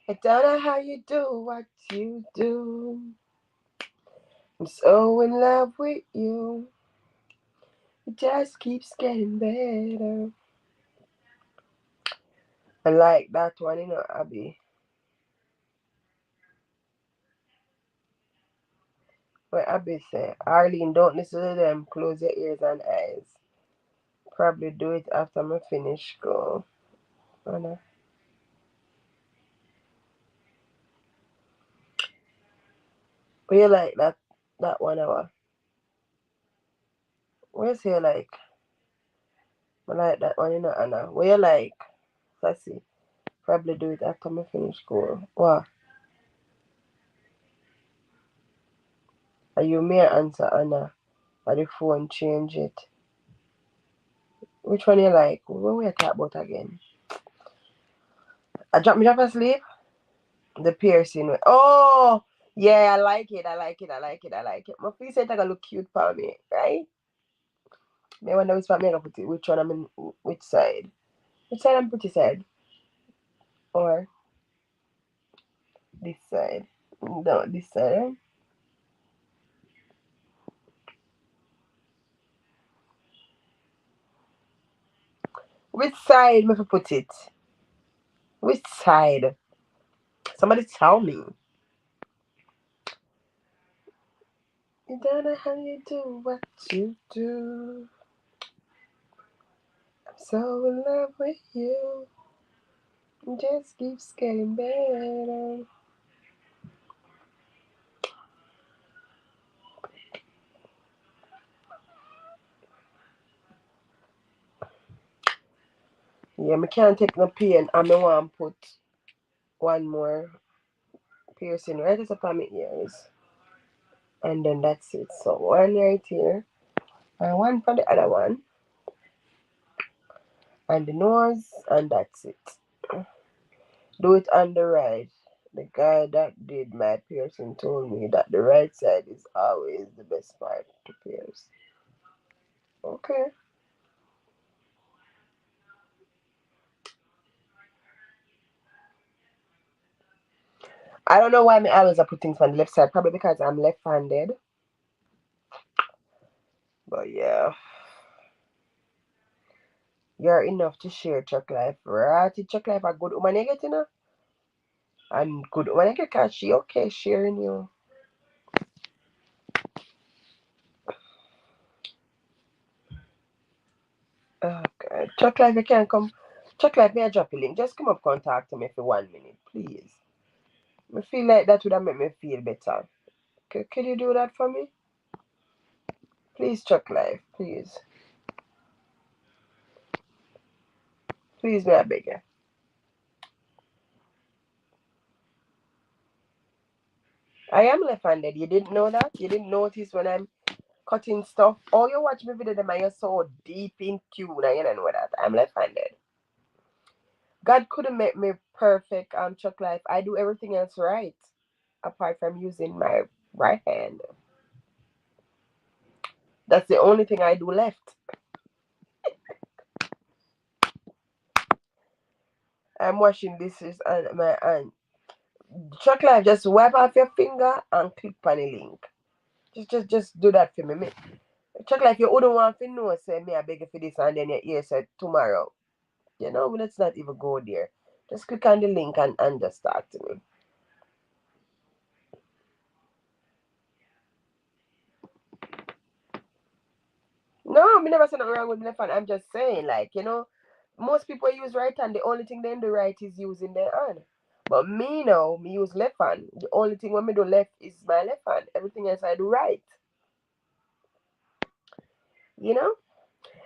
I don't know how you do what you do. I'm so in love with you. It just keeps getting better. I like that one, you know, Abby. What Abby say? Arlene, don't listen to them. Close your ears and eyes. Probably do it after I finish school. Anna. What you like that 1 hour? Where's you like? I like that one, you know, Anna. What you like? Sassy. Probably do it after I finish school. What? Are you may answer Anna? Or the phone change it? Which one you like? What we talk about again? I drop asleep. The piercing. Oh, yeah, I like it. My face said gonna look cute for me, right? Me wonder which part me gonna put it. Which one I'm in? Which side? Which side I'm pretty side? Or this side? No, this side. Right? Which side me fi put it? Which side? Somebody tell me. You don't know how you do what you do. I'm so in love with you. It just keeps getting better. Yeah, me can't take no pain. And me want to put one more piercing right at the top of my ears. And then that's it. So one right here. And one for the other one. And the nose. And that's it. Do it on the right. The guy that did my piercing told me that the right side is always the best part to pierce. Okay. I don't know why my always are put things on the left side. Probably because I'm left-handed. But yeah. You're enough to share Chuck Life. Right? Chuck Life a good woman you get, you know? And good woman you get because she okay sharing you. Oh God. Chuck Life, you can't come. Chuck Life, may I drop a link? Just come up contact me for 1 minute, please. I feel like that would have made me feel better. Could you do that for me? Please, Chuck Life, please. Please, may I beg you. I am left-handed. You didn't know that? You didn't notice when I'm cutting stuff? Oh, you watch my video, them and you're so deep in tune. I don't know that. I'm left-handed. God couldn't make me perfect Chuck Life. I do everything else right. Apart from using my right hand. That's the only thing I do left. I'm washing dishes and my hand. Chuck Life, just wipe off your finger and click on the link. Just do that for me. Chuck Life, you wouldn't want to know, say me I beg you for this and then your ear said tomorrow. You know, let's not even go there. Just click on the link and just talk to me. No, me never said nothing wrong with left hand. I'm just saying, like, you know, most people use right hand. The only thing they do right is using their hand. But me now, me use left hand. The only thing when me do left is my left hand. Everything else I do right. You know?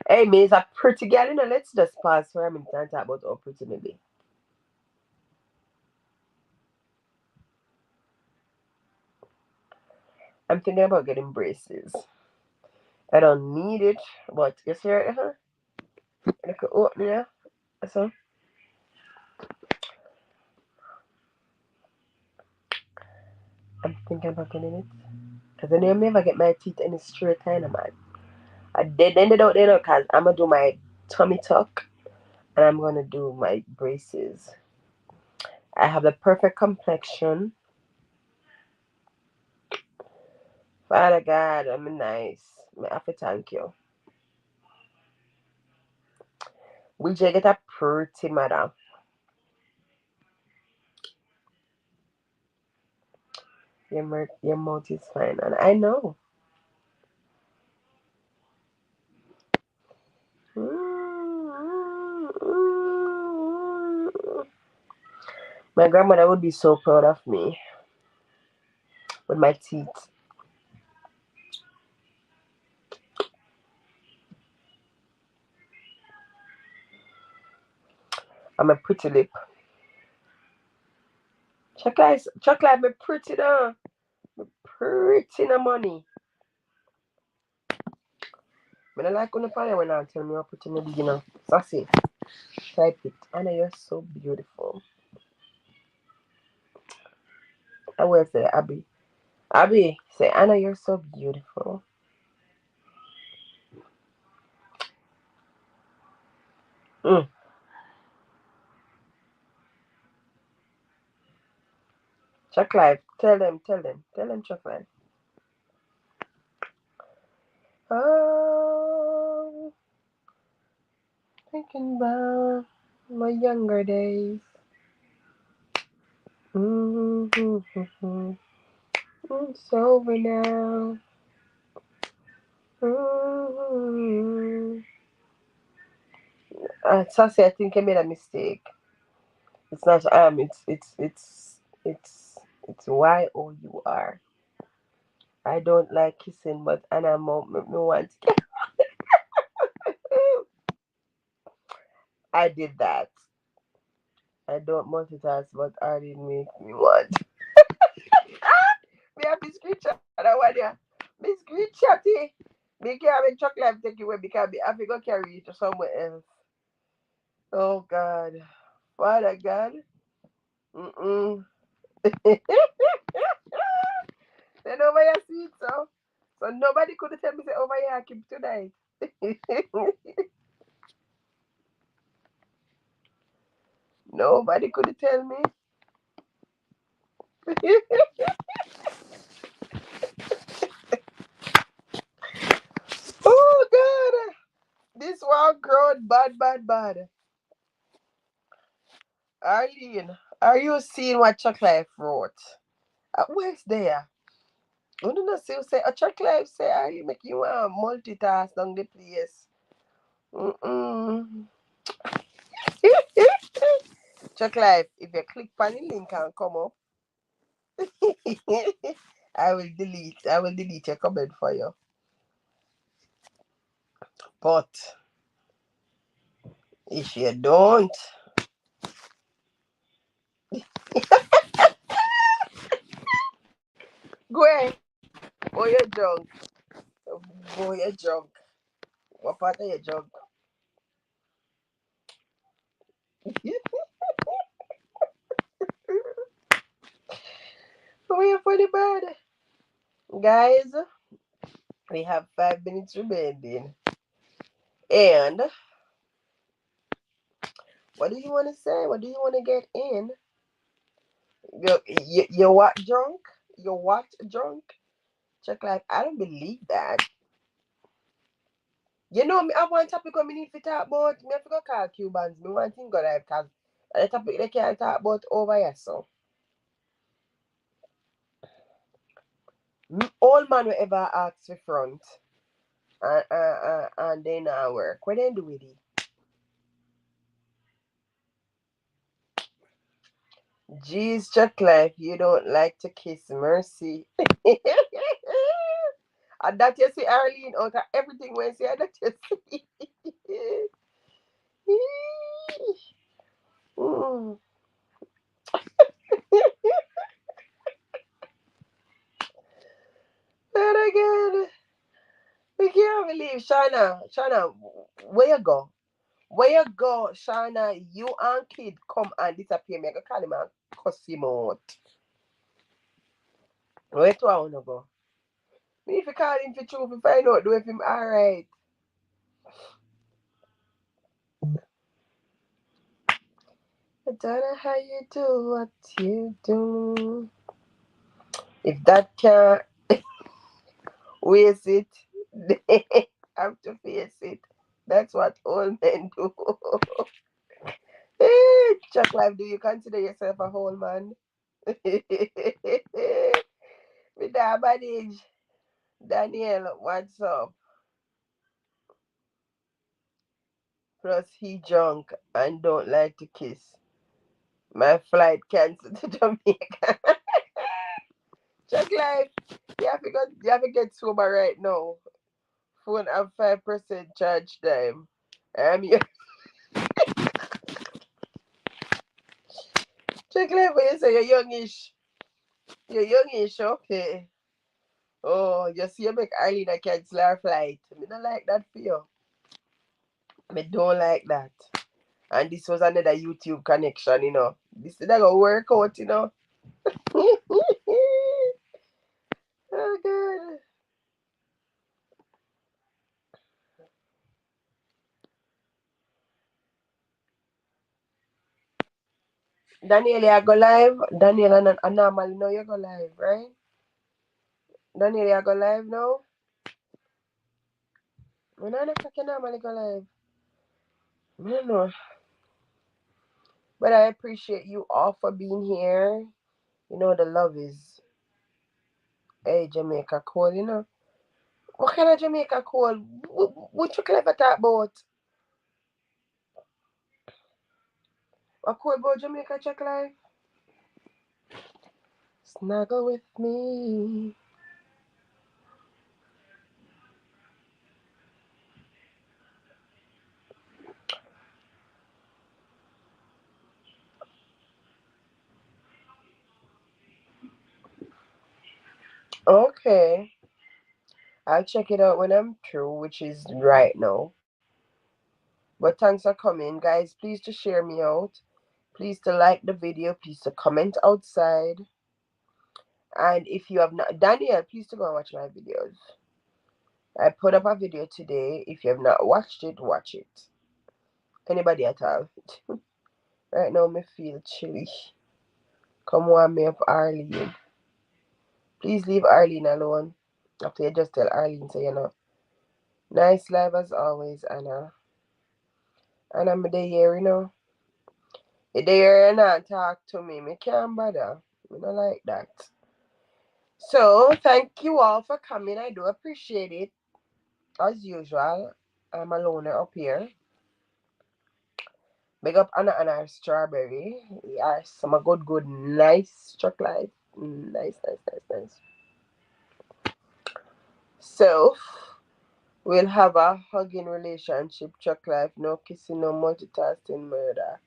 Hey, me is a pretty girl, you know. Let's just pause for a minute and talk about how pretty me be. I'm thinking about getting braces. I don't need it, but you see right here? I could open it. So I'm thinking about getting it. Because then I never get my teeth any straight kind of man. I did ended out there because I'm gonna do my tummy tuck and I'm gonna do my braces. I have the perfect complexion. Father God, I'm nice. I have to thank you. We just get a pretty mother. Your mouth is fine, and I know. My grandmother would be so proud of me with my teeth. I'm a pretty lip. Chocolate, me pretty though. Pretty no money. I don't like when you find when I tell me how pretty me be, you know. Sassy. Type it. Anna, you're so beautiful. I will say, Abby. Abby, say, Anna, you're so beautiful. Mm. Chocolate, tell them, chocolate. Oh, thinking about my younger days. Mm-hmm. It's over now. Mm-hmm. Sassy, I think I made a mistake. It's not it's YOUR. I don't like kissing, but Anna me want. I did that. I don't multitask, but I did make me want. Me have this screenshot that one there. Me screenshot it. Me can't have chocolate take it away because me have to go carry it to somewhere else. Oh God. Father God. Mm-mm. Then over here see it so. So nobody could tell me say over here I keep tonight. Nobody could tell me. Oh God. This one grown bad, bad, bad. Arlene, are you seeing what Chocolate wrote? Where's there? I don't know, say a Chocolate say Arlene make you multitask on the place. Mm-mm. Chocolate, if you click on the link and come up, I will delete your comment for you. But if you don't, go ahead. Oh, you're drunk. Oh, you're drunk. What part of you drunk? Oh, you're funny bad. Guys, we have 5 minutes remaining. And what do you want to say? What do you want to get in? You what drunk? You what drunk? Check like I don't believe that. You know me, I want topic we need to talk about. Me have to go call Cubans. Me want to go live because the topic they can't talk about over here. So all man will ever ask for front and then work. What they do with it? Jeez, Chuck Life, you don't like to kiss mercy. And that you see Arlene out of everything when say that you see. Mm. And again, we can't believe Shana. Shana, where you go? Where you go, Shana? You and kid come and disappear. Me I go call him and cuss him out. Where to I wanna go? Me if you call him for truth, if find out do if him alright. I don't know how you do what you do. If that can't waste it, they have to face it. That's what all men do. Chuck Life, do you consider yourself a whole man? With that manage. Daniel, what's up? Plus, he drunk and don't like to kiss. My flight cancelled to Jamaica. Chuck Life, you have to get sober right now. Phone have 5% charge time. You Chuck Life, when you say you're youngish. You're youngish, okay. Oh, you see you make Arlene cancel her flight. Me don't like that for you. Me don't like that. And this was another YouTube connection, This is not gonna work out. Oh God. Daniel, you go live. Daniel and normally now you go live, right? Daniel, you go live now. When I can normally go live. I don't know. But I appreciate you all for being here. The love is Jamaica cool. What kind of Jamaica cool? What you clever talk about? What cool about Jamaica check life? Snuggle with me. Okay. I'll check it out when I'm through, which is right now. But thanks for coming, guys. Please to share me out. Please to like the video. Please to comment outside. And if you have not, Daniel, please to go and watch my videos. I put up a video today. If you have not watched it, watch it. Anybody at all. Right now, me feel chilly. Come warm me up, Arlene. Please leave Arlene alone. After you just tell Arlene, so you know. Nice live as always, Anna. And I'm there, you know. You there and not talk to me. Me can't bother. Me not like that. So, thank you all for coming. I do appreciate it. As usual, I'm a loner up here. Big up Anna and our strawberry. Yes, some good, nice chocolate. Nice. So, we'll have a hugging relationship, chuck life, no kissing, no multitasking murder.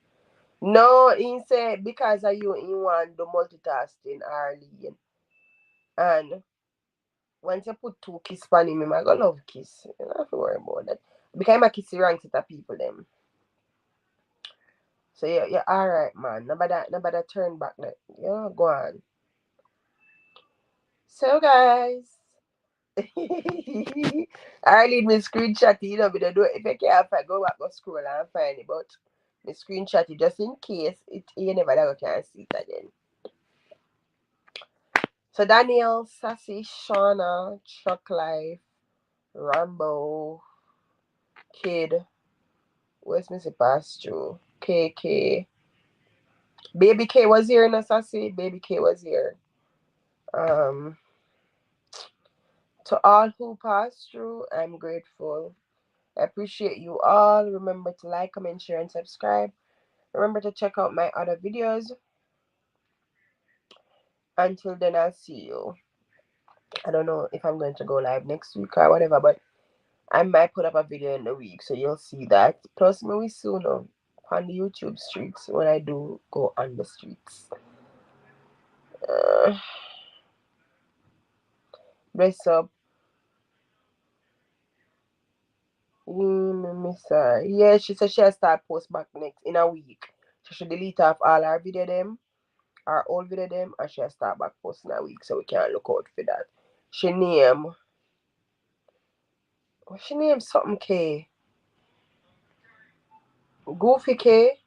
No, he said because of you, he want the multitasking, Arlene. And once you put two kiss on him, I gonna love kiss. You don't have to worry about that. Because I'm a kissy ranks with the people them. So you're alright, man. Nobody turn back. Yeah, go on. So guys, I need me screenshot it, you know, but I do if I can't find, go back, go scroll and find it, but me screenshot it just in case you never can see it again. So Daniel, Sassy, Shauna, Truck Life, Rambo, Kid, where's Missy Pastro, KK, Baby K was here, no Sassy, Baby K was here. Um, to all who passed through, I'm grateful. I appreciate you all. Remember to like, comment, share, and subscribe. Remember to check out my other videos. Until then, I'll see you. I don't know if I'm going to go live next week or whatever, but I might put up a video in the week, so you'll see that. Plus, maybe soon on the YouTube streets when I do go on the streets. Uh, Bless up. Miss her. Yeah, she said she'll start post back next in a week. She should delete off all our video them, our old video them, and she'll start back posting a week, so we can look out for that. She name. What she name? Something K. Goofy K.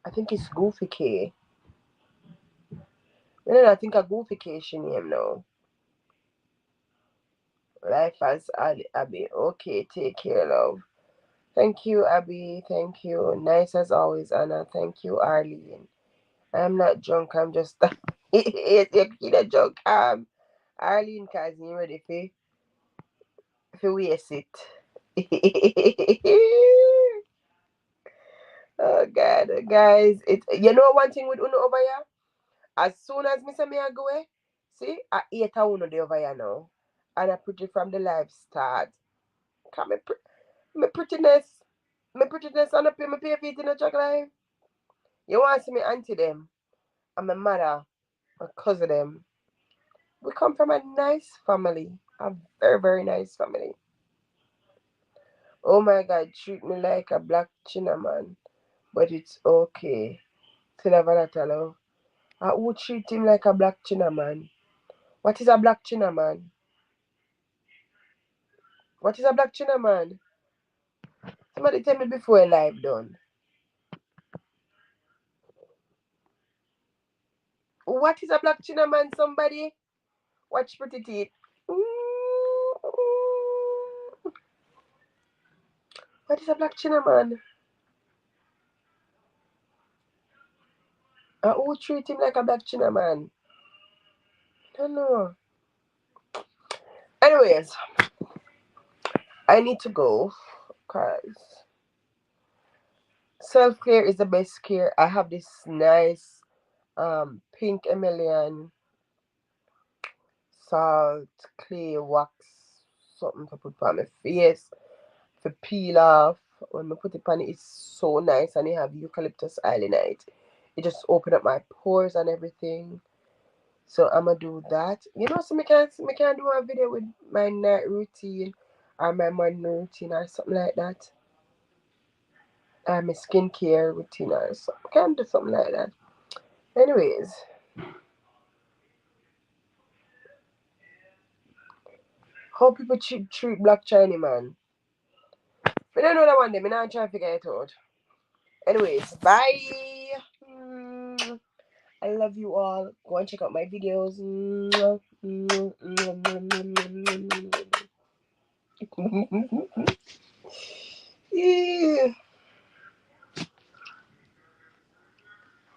I think it's Goofy K. I think a Goofy K she name now. Life as Abby. Okay, take care, love. Thank you, Abby. Thank you. Nice as always, Anna. Thank you, Arlene. I'm not drunk. I'm just you're a drunk. Arlene, cause you ready for waste it. Oh God, guys! It you know one thing with Uno over here. As soon as me say me I go away, see, I hate a Uno the over here now, and I pretty from the live start. Come me prettiness on up here, me pay feet in the truck live. You want to see me auntie them, and my mother, my cousin them. We come from a nice family, a very nice family. Oh my God, treat me like a black China man, but it's okay. Still have a lot. I would treat him like a black China man. What is a black China man? What is a black China man? Somebody tell me before a live done. What is a black China man? Somebody watch pretty teeth. What is a black China man? I would treat him like a black China man. I don't know. Anyways, I need to go because self care is the best care. I have this nice pink Emilian salt, clay, wax, something to put on my face, for peel off. When I put it on it, it's so nice and it have eucalyptus oil in it. It just open up my pores and everything. So I'm gonna do that. You know, so me can do a video with my night routine or my morning routine or something like that. Or my skincare routine or something. Can do something like that. Anyways, how people treat Black China man. But I don't know that one day. Me not trying to figure it out. Anyways, bye. I love you all. Go and check out my videos.